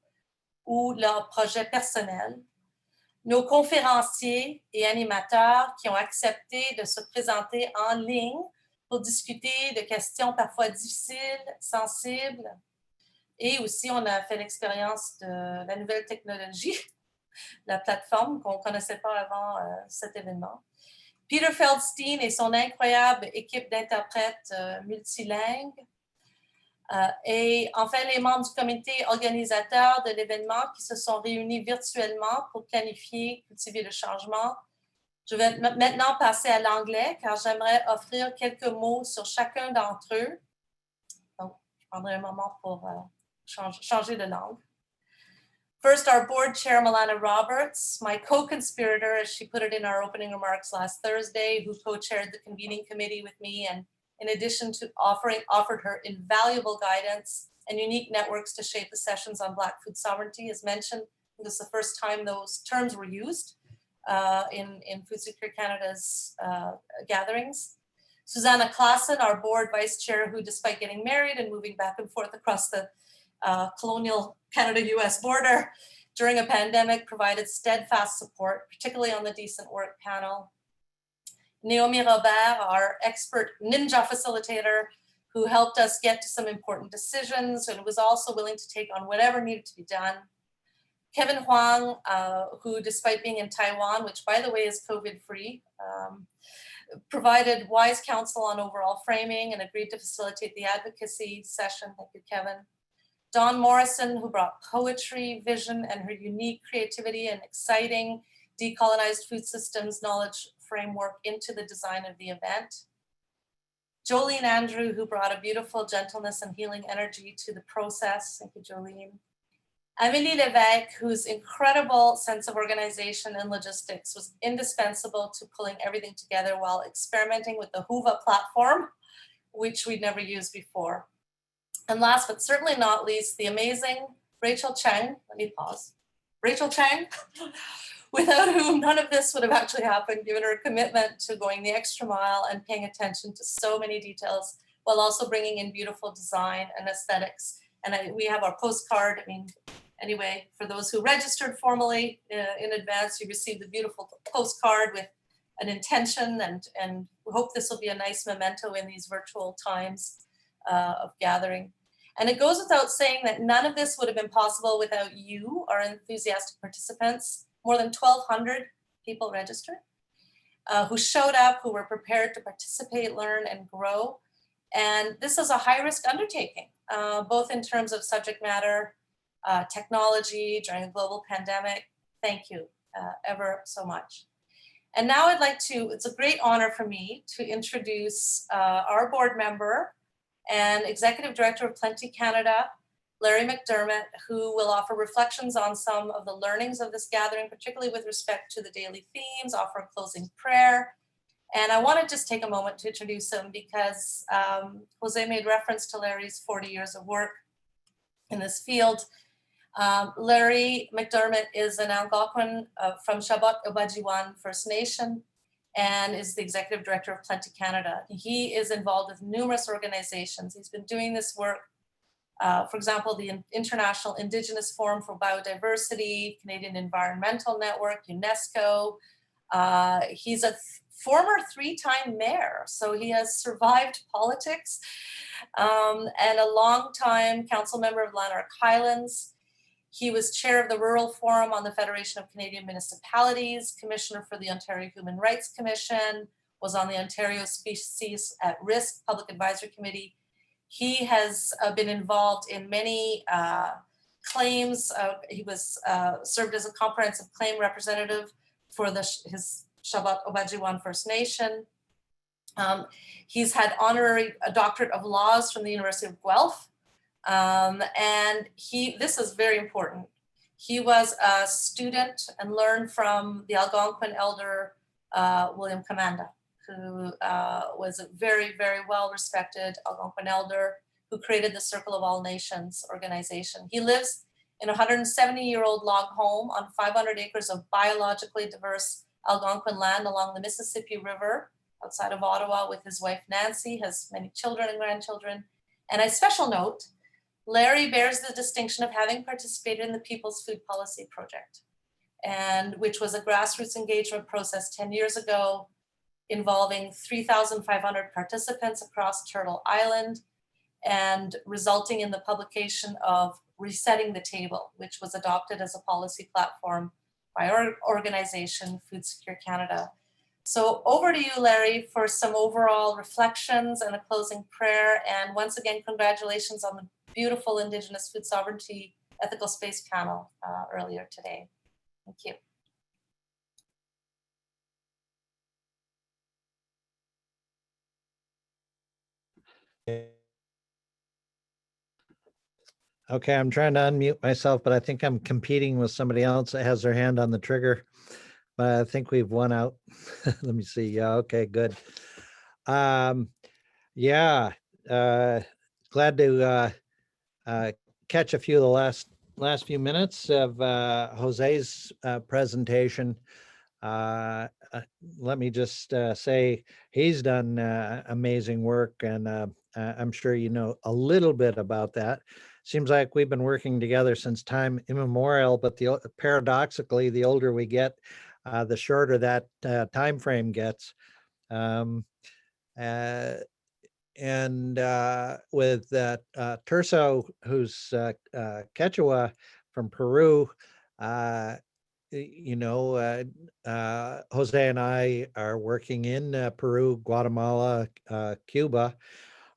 ou leur projet personnel. Nos conférenciers et animateurs qui ont accepté de se présenter en ligne pour discuter de questions parfois difficiles, sensibles. Et aussi, on a fait l'expérience de la nouvelle technologie, la plateforme qu'on ne connaissait pas avant cet événement. Peter Feldstein et son incroyable équipe d'interprètes multilingues. Et enfin, les membres du comité organisateur de l'événement qui se sont réunis virtuellement pour planifier, cultiver le changement. Je vais maintenant passer à l'anglais car j'aimerais offrir quelques mots sur chacun d'entre eux. Donc, je prendrai un moment pour changer de langue. First, our board chair, Milana Roberts, my co-conspirator, as she put it in our opening remarks last Thursday, who co-chaired the convening committee with me, and in addition to offered her invaluable guidance and unique networks to shape the sessions on Black food sovereignty. As mentioned, this is the first time those terms were used in Food Secure Canada's gatherings. Susanna Klassen, our board vice chair, who despite getting married and moving back and forth across the colonial Canada-US border during a pandemic, provided steadfast support, particularly on the Decent Work panel. Naomi Robert, our expert ninja facilitator, who helped us get to some important decisions and was also willing to take on whatever needed to be done. Kevin Huang, who despite being in Taiwan, which by the way is COVID-free, provided wise counsel on overall framing and agreed to facilitate the advocacy session. Thank you, Kevin. Dawn Morrison, who brought poetry, vision, and her unique creativity and exciting decolonized food systems knowledge framework into the design of the event. Jolene Andrew, who brought a beautiful gentleness and healing energy to the process. Thank you, Jolene. Amélie Lévesque, whose incredible sense of organization and logistics was indispensable to pulling everything together while experimenting with the Whova platform, which we'd never used before. And last but certainly not least, the amazing Rachel Cheng. Let me pause. Rachel Cheng, without whom none of this would have actually happened, given her commitment to going the extra mile and paying attention to so many details, while also bringing in beautiful design and aesthetics. And we have our postcard. I mean, anyway, for those who registered formally in advance, you received a beautiful postcard with an intention, and we hope this will be a nice memento in these virtual times of gathering. And it goes without saying that none of this would have been possible without you, our enthusiastic participants. More than 1,200 people registered, who showed up, who were prepared to participate, learn, and grow. And this is a high-risk undertaking, both in terms of subject matter, technology during a global pandemic. Thank you ever so much. And now I'd like to, it's a great honor for me to introduce our board member and Executive Director of Plenty Canada, Larry McDermott, who will offer reflections on some of the learnings of this gathering, particularly with respect to the daily themes, offer a closing prayer. And I want to just take a moment to introduce him because Jose made reference to Larry's 40 years of work in this field. Larry McDermott is an Algonquin from Shabbat Obajiwan First Nation and is the Executive Director of Plenty Canada. He is involved with numerous organizations. He's been doing this work, for example, the International Indigenous Forum for Biodiversity, Canadian Environmental Network, UNESCO. He's a former 3-time mayor, so he has survived politics, and a long-time council member of Lanark Highlands. He was chair of the Rural Forum on the Federation of Canadian Municipalities, commissioner for the Ontario Human Rights Commission, was on the Ontario Species at Risk Public Advisory Committee. He has been involved in many claims. He was served as a comprehensive claim representative for his Shabbat Obajiwan First Nation. He's had honorary doctorate of laws from the University of Guelph. And this is very important. He was a student and learned from the Algonquin elder, William Commanda, who was a very, very well-respected Algonquin elder who created the Circle of All Nations organization. He lives in a 170-year-old log home on 500 acres of biologically diverse Algonquin land along the Mississippi River outside of Ottawa with his wife Nancy, has many children and grandchildren. And a special note, Larry bears the distinction of having participated in the People's Food Policy Project, and which was a grassroots engagement process 10 years ago involving 3,500 participants across Turtle Island and resulting in the publication of Resetting the Table, which was adopted as a policy platform by our organization, Food Secure Canada. So over to you, Larry, for some overall reflections and a closing prayer. And once again, congratulations on the beautiful Indigenous Food Sovereignty Ethical Space panel earlier today. Thank you.
Okay, I'm trying to unmute myself, but I think I'm competing with somebody else that has their hand on the trigger. But I think we've won out. Let me see. Yeah, okay, good. Yeah, glad to catch a few of the last few minutes of Jose's presentation. Let me just say he's done amazing work, and I'm sure you know a little bit about that. Seems like we've been working together since time immemorial, but paradoxically, the older we get, the shorter that time frame gets. And with Terso, who's Quechua from Peru, you know, Jose and I are working in Peru, Guatemala, Cuba,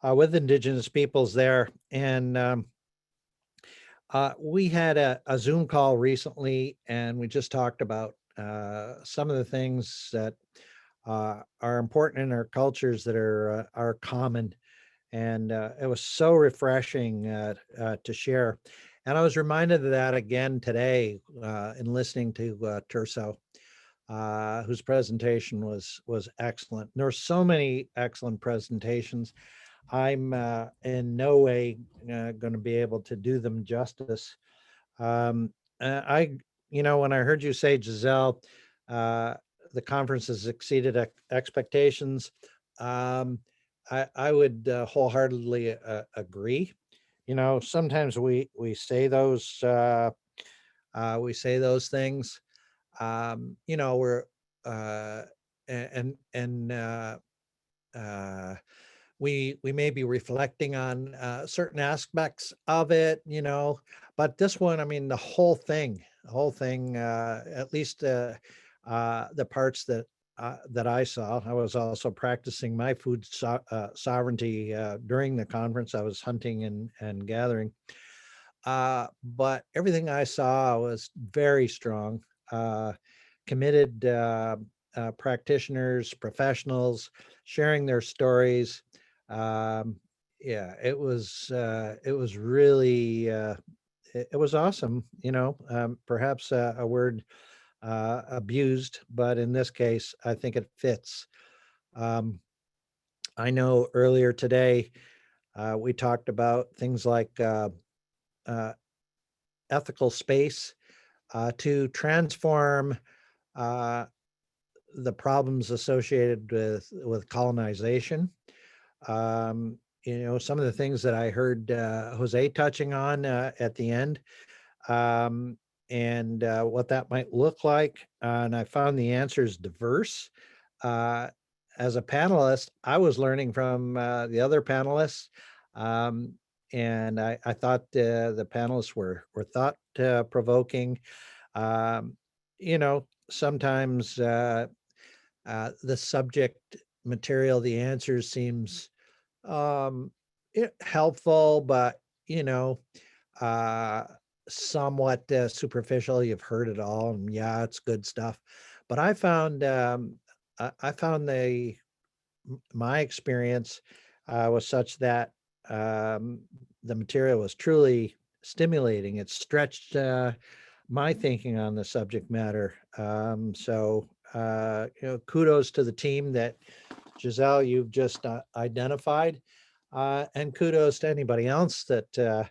with Indigenous peoples there. And we had a Zoom call recently, and we just talked about some of the things that are important in our cultures that are common. And it was so refreshing to share. And I was reminded of that again today in listening to Terso, whose presentation was excellent. There were so many excellent presentations. I'm in no way going to be able to do them justice. When I heard you say, Gisèle, the conference has exceeded expectations, I would wholeheartedly agree. Sometimes we say those things. We're and we may be reflecting on certain aspects of it, but this one, I mean, the whole thing, at least the parts that I saw. I was also practicing my food sovereignty during the conference. I was hunting and gathering. But everything I saw was very strong, committed practitioners, professionals, sharing their stories. Yeah, it was really, it was awesome, perhaps a word abused, but in this case, I think it fits. I know earlier today, we talked about things like ethical space to transform the problems associated with colonization. Some of the things that I heard Jose touching on at the end, and what that might look like. And I found the answers diverse. As a panelist, I was learning from the other panelists. And I thought the panelists were thought provoking. Sometimes the subject material, the answers seems helpful, but somewhat superficial. You've heard it all, and yeah, it's good stuff. But I found my experience was such that the material was truly stimulating. It stretched my thinking on the subject matter. So kudos to the team that Gisèle you've just identified, and kudos to anybody else that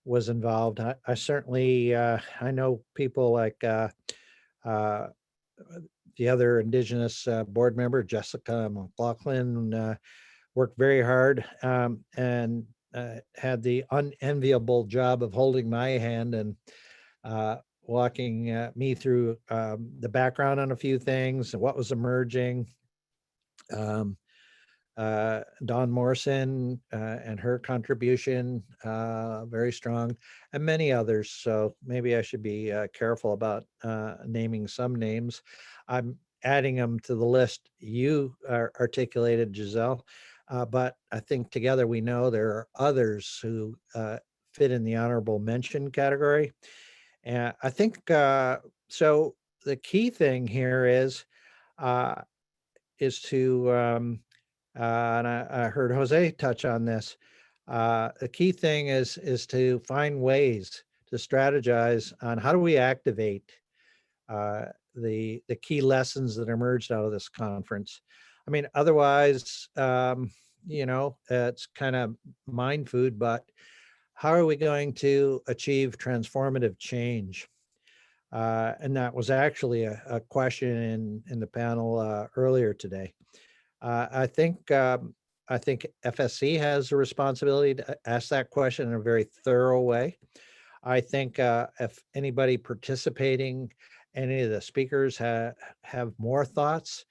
was involved. I certainly I know people like the other Indigenous board member, Jessica McLaughlin, worked very hard and had the unenviable job of holding my hand and walking me through the background on a few things and what was emerging. Dawn Morrison and her contribution, very strong, and many others. So maybe I should be careful about naming some names. I'm adding them to the list you articulated, Gisèle. But I think together we know there are others who fit in the honorable mention category. And I think so. The key thing here is to and I heard Jose touch on this. The key thing is to find ways to strategize on how do we activate the key lessons that emerged out of this conference. I mean, otherwise, it's kind of mind food, but how are we going to achieve transformative change? And that was actually a question in the panel earlier today. I think FSC has a responsibility to ask that question in a very thorough way. I think if anybody participating, any of the speakers have more thoughts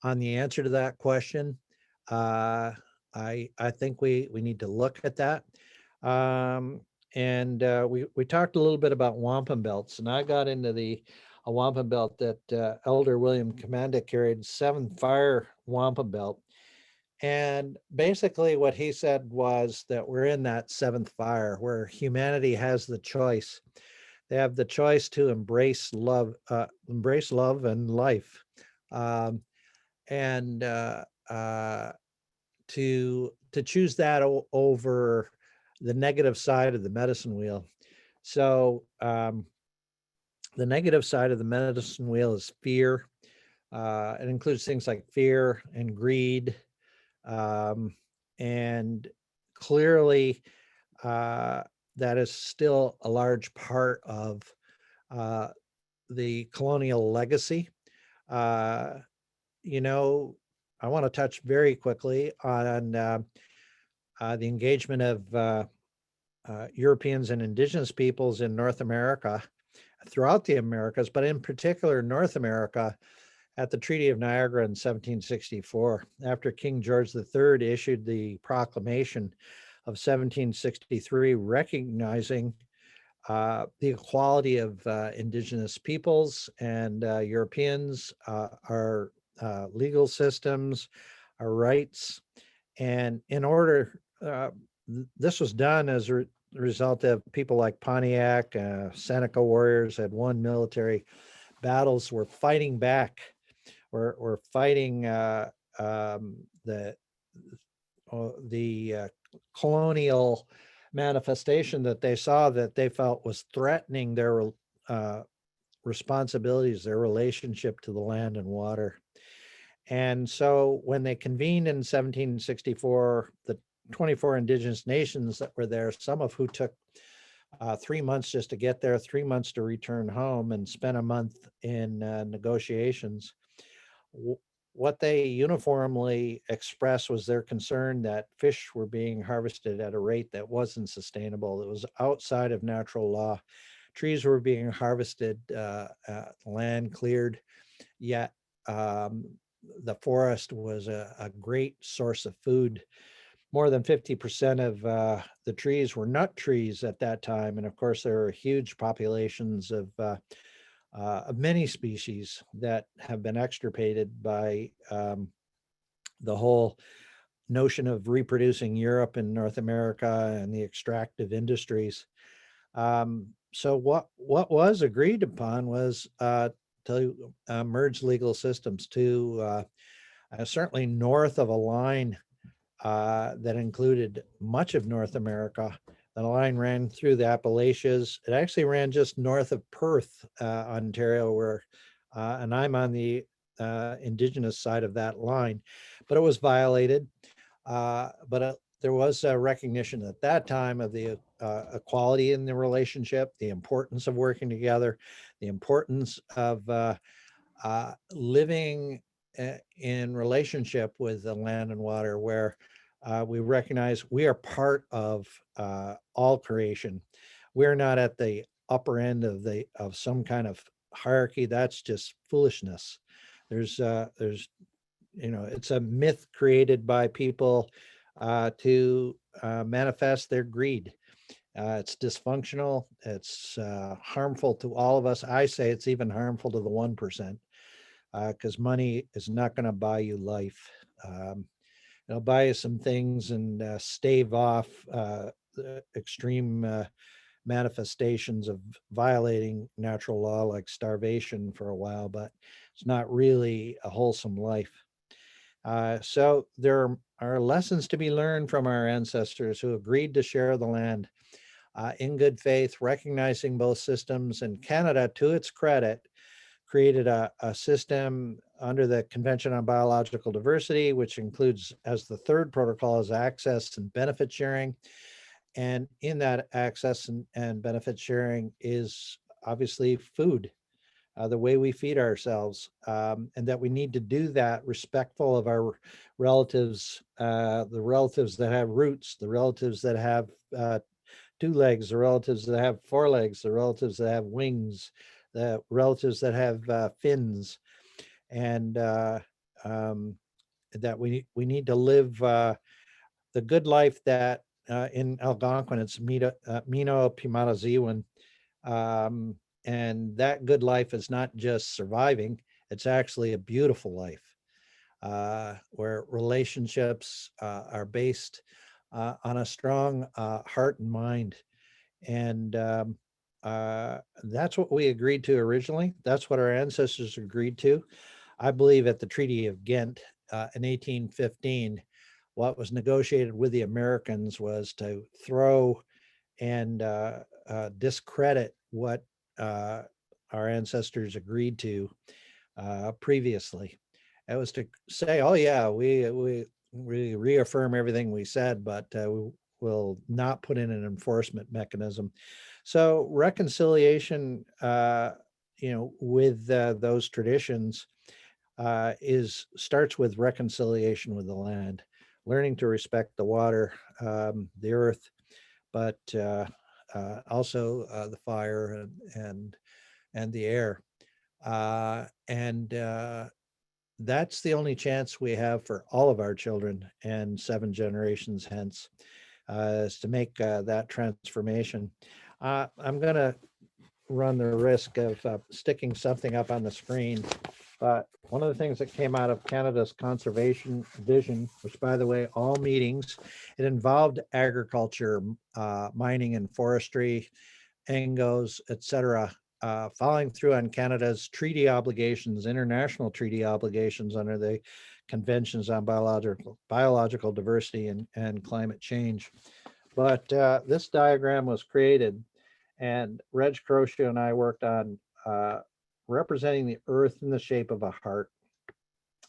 on the answer to that question, I think we need to look at that. And we talked a little bit about wampum belts, and I got into a wampum belt that Elder William Comanda carried, 7th Fire wampum belt. And basically what he said was that we're in that 7th fire where humanity has the choice. They have the choice to embrace love and life, and to choose that over the negative side of the medicine wheel. So the negative side of the medicine wheel is fear. It includes things like fear and greed. And clearly, that is still a large part of the colonial legacy. You know, I want to touch very quickly on the engagement of Europeans and indigenous peoples in North America, throughout the Americas, but in particular North America, at the Treaty of Niagara in 1764, after King George III issued the proclamation of 1763 recognizing the equality of indigenous peoples and Europeans, our legal systems, our rights. And in order, this was done as a result of people like Pontiac, Seneca warriors had won military battles, were fighting back, were fighting the colonial manifestation that they saw that they felt was threatening their responsibilities, their relationship to the land and water. And so when they convened in 1764, the 24 indigenous nations that were there, some of who took 3 months just to get there, 3 months to return home, and spent a month in negotiations, what they uniformly expressed was their concern that fish were being harvested at a rate that wasn't sustainable. It was outside of natural law. Trees were being harvested, land cleared, yet the forest was a great source of food. More than 50% of the trees were nut trees at that time. And of course, there are huge populations of many species that have been extirpated by the whole notion of reproducing Europe and North America and the extractive industries. So what was agreed upon was to merge legal systems to certainly north of a line that included much of North America. The line ran through the Appalachians. It actually ran just north of Perth, Ontario, where, and I'm on the indigenous side of that line, but it was violated. There was a recognition at that time of the equality in the relationship, the importance of working together, the importance of living in relationship with the land and water, where we recognize we are part of all creation. We're not at the upper end of some kind of hierarchy. That's just foolishness. There's it's a myth created by people to manifest their greed. It's dysfunctional. It's harmful to all of us. I say it's even harmful to the 1%, because money is not going to buy you life. It'll buy you some things and stave off the extreme manifestations of violating natural law like starvation for a while, but it's not really a wholesome life. So there are lessons to be learned from our ancestors who agreed to share the land in good faith, recognizing both systems. And Canada, to its credit, created a system under the Convention on Biological Diversity, which includes, as the third protocol, is access and benefit sharing. And in that access and benefit sharing is obviously food, the way we feed ourselves, and that we need to do that respectful of our relatives, the relatives that have roots, the relatives that have 2 legs, the relatives that have 4 legs, the relatives that have wings, the relatives that have fins, and that we need to live the good life that in Algonquin it's Mino Pimataziwan, and that good life is not just surviving; it's actually a beautiful life where relationships are based on a strong heart and mind, and that's what we agreed to originally. That's what our ancestors agreed to. I believe at the Treaty of Ghent in 1815, what was negotiated with the Americans was to throw and discredit what our ancestors agreed to previously. It was to say, oh yeah, we reaffirm everything we said, but we will not put in an enforcement mechanism. So reconciliation, with those traditions starts with reconciliation with the land, learning to respect the water, the earth, but also the fire and the air. And that's the only chance we have for all of our children and 7 generations hence, is to make that transformation. I'm going to run the risk of sticking something up on the screen, but one of the things that came out of Canada's conservation vision, which, by the way, all meetings, it involved agriculture, mining and forestry, angos, etc., following through on Canada's treaty obligations, international treaty obligations under the conventions on biological diversity and climate change. But this diagram was created, and Reg Crocio and I worked on representing the earth in the shape of a heart.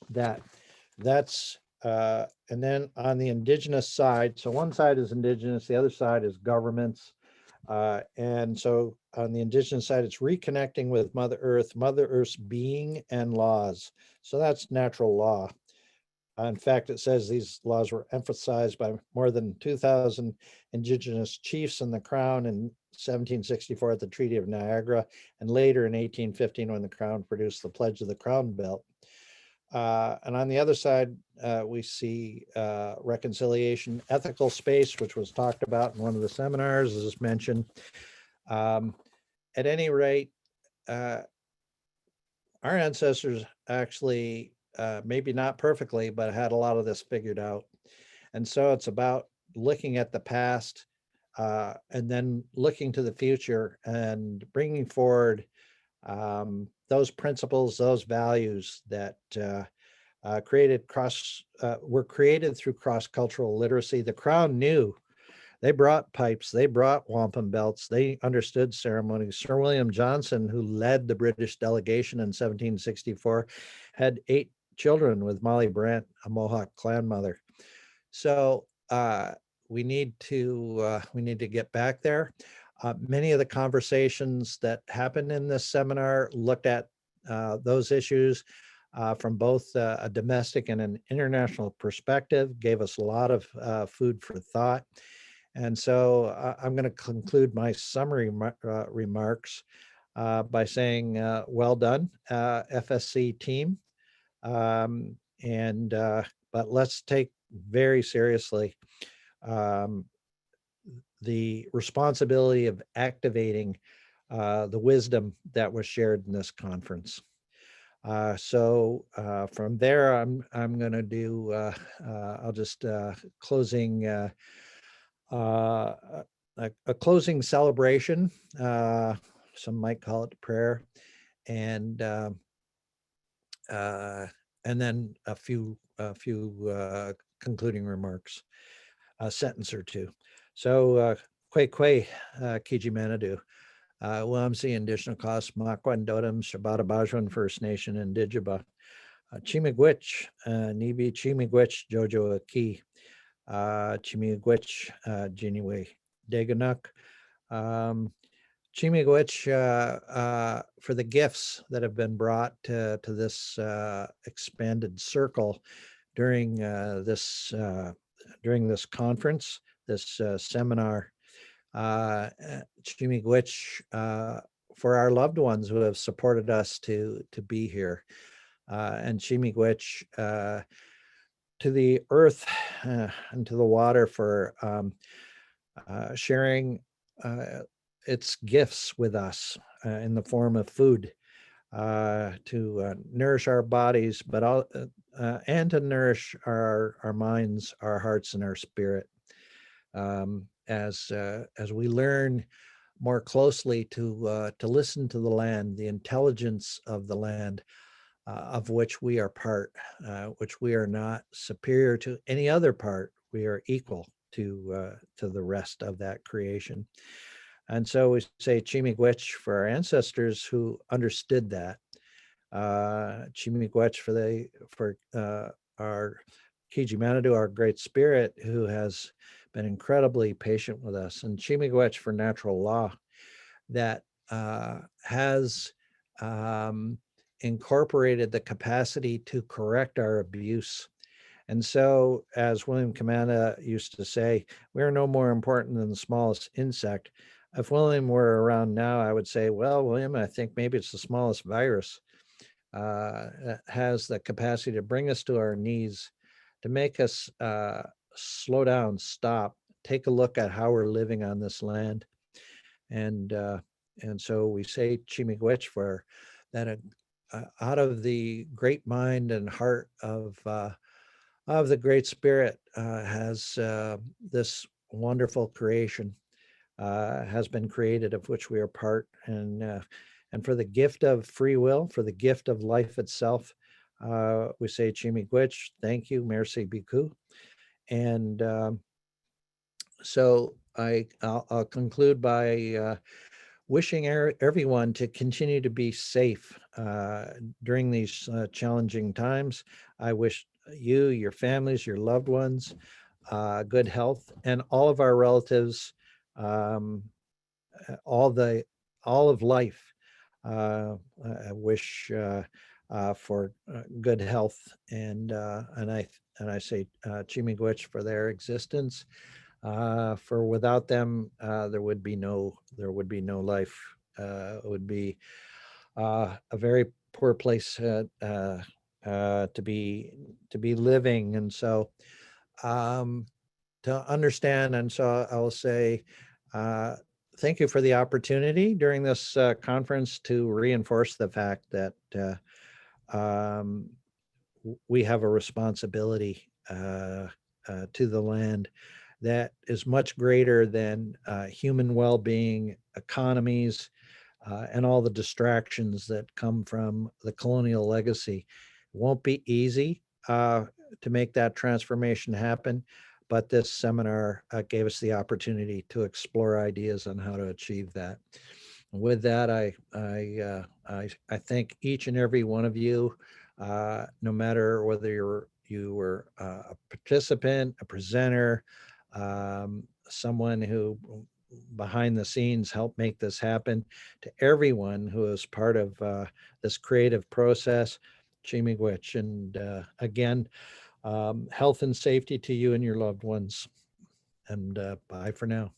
That's and then on the indigenous side, so one side is indigenous, the other side is governments. And so on the indigenous side, it's reconnecting with Mother Earth's being and laws. So that's natural law. In fact, it says these laws were emphasized by more than 2,000 indigenous chiefs in the Crown in 1764 at the Treaty of Niagara, and later in 1815 when the Crown produced the Pledge of the Crown Belt. And on the other side, we see reconciliation, ethical space, which was talked about in one of the seminars, as mentioned. At any rate, our ancestors actually, maybe not perfectly, but had a lot of this figured out. And so it's about looking at the past and then looking to the future and bringing forward those principles, those values that were created through cross-cultural literacy. The Crown knew. They brought pipes, they brought wampum belts, they understood ceremonies. Sir William Johnson, who led the British delegation in 1764, had 8 children with Molly Brant, a Mohawk clan mother. So we need to get back there. Many of the conversations that happened in this seminar looked at those issues from both a domestic and an international perspective, gave us a lot of food for thought. And so I'm going to conclude my summary remarks by saying, well done, FSC team. But let's take very seriously the responsibility of activating the wisdom that was shared in this conference. So from there, I'm going to do, I'll just closing, a closing celebration. Some might call it prayer, and then a few concluding remarks, a sentence or two. So, Kwe Kiji Manadu. Wamsi Additional Cost, Makwan Dotum, Shabata Bajuan First Nation, and Digiba. Chimigwich, Nibi Chimigwich, Jojo Aki, Chimigwich, Jiniwe Deganuk. Chimigwich, for the gifts that have been brought to this expanded circle during this conference, this seminar. Chimigwich, for our loved ones who have supported us to be here, and Chimigwich to the earth and to the water for sharing its gifts with us in the form of food to nourish our bodies, but and to nourish our minds, our hearts, and our spirit. As we learn more closely to listen to the land, the intelligence of the land, of which we are part, which we are not superior to any other part. We are equal to the rest of that creation. And so we say Chimigwech for our ancestors who understood that. Chimigwech for our Kijimanadu, our Great Spirit, who has been incredibly patient with us, and Chimigwech for natural law that has incorporated the capacity to correct our abuse. And so, as William Kamana used to say, we're no more important than the smallest insect. If William were around now, I would say, well, William, I think maybe it's the smallest virus. Has the capacity to bring us to our knees, to make us slow down, stop, take a look at how we're living on this land. And so we say Chimigwech for that out of the great mind and heart of the Great Spirit has this wonderful creation has been created, of which we are part, and for the gift of free will, for the gift of life itself, we say Chimigwech, thank you, merci beaucoup. And so I'll conclude by wishing everyone to continue to be safe during these challenging times. I wish you, your families, your loved ones, good health, and all of our relatives, all of life. I wish for good health, and I say Chimigwech for their existence. For without them, there would be no life. It would be a very poor place to be living, and so to understand. And so I will say thank you for the opportunity during this conference to reinforce the fact that we have a responsibility to the land that is much greater than human well-being, economies, and all the distractions that come from the colonial legacy. It won't be easy to make that transformation happen, but this seminar gave us the opportunity to explore ideas on how to achieve that. With that, I thank each and every one of you, no matter whether you were a participant, a presenter, someone who behind the scenes helped make this happen, to everyone who is part of this creative process, Chimigwech. And again, health and safety to you and your loved ones. And bye for now.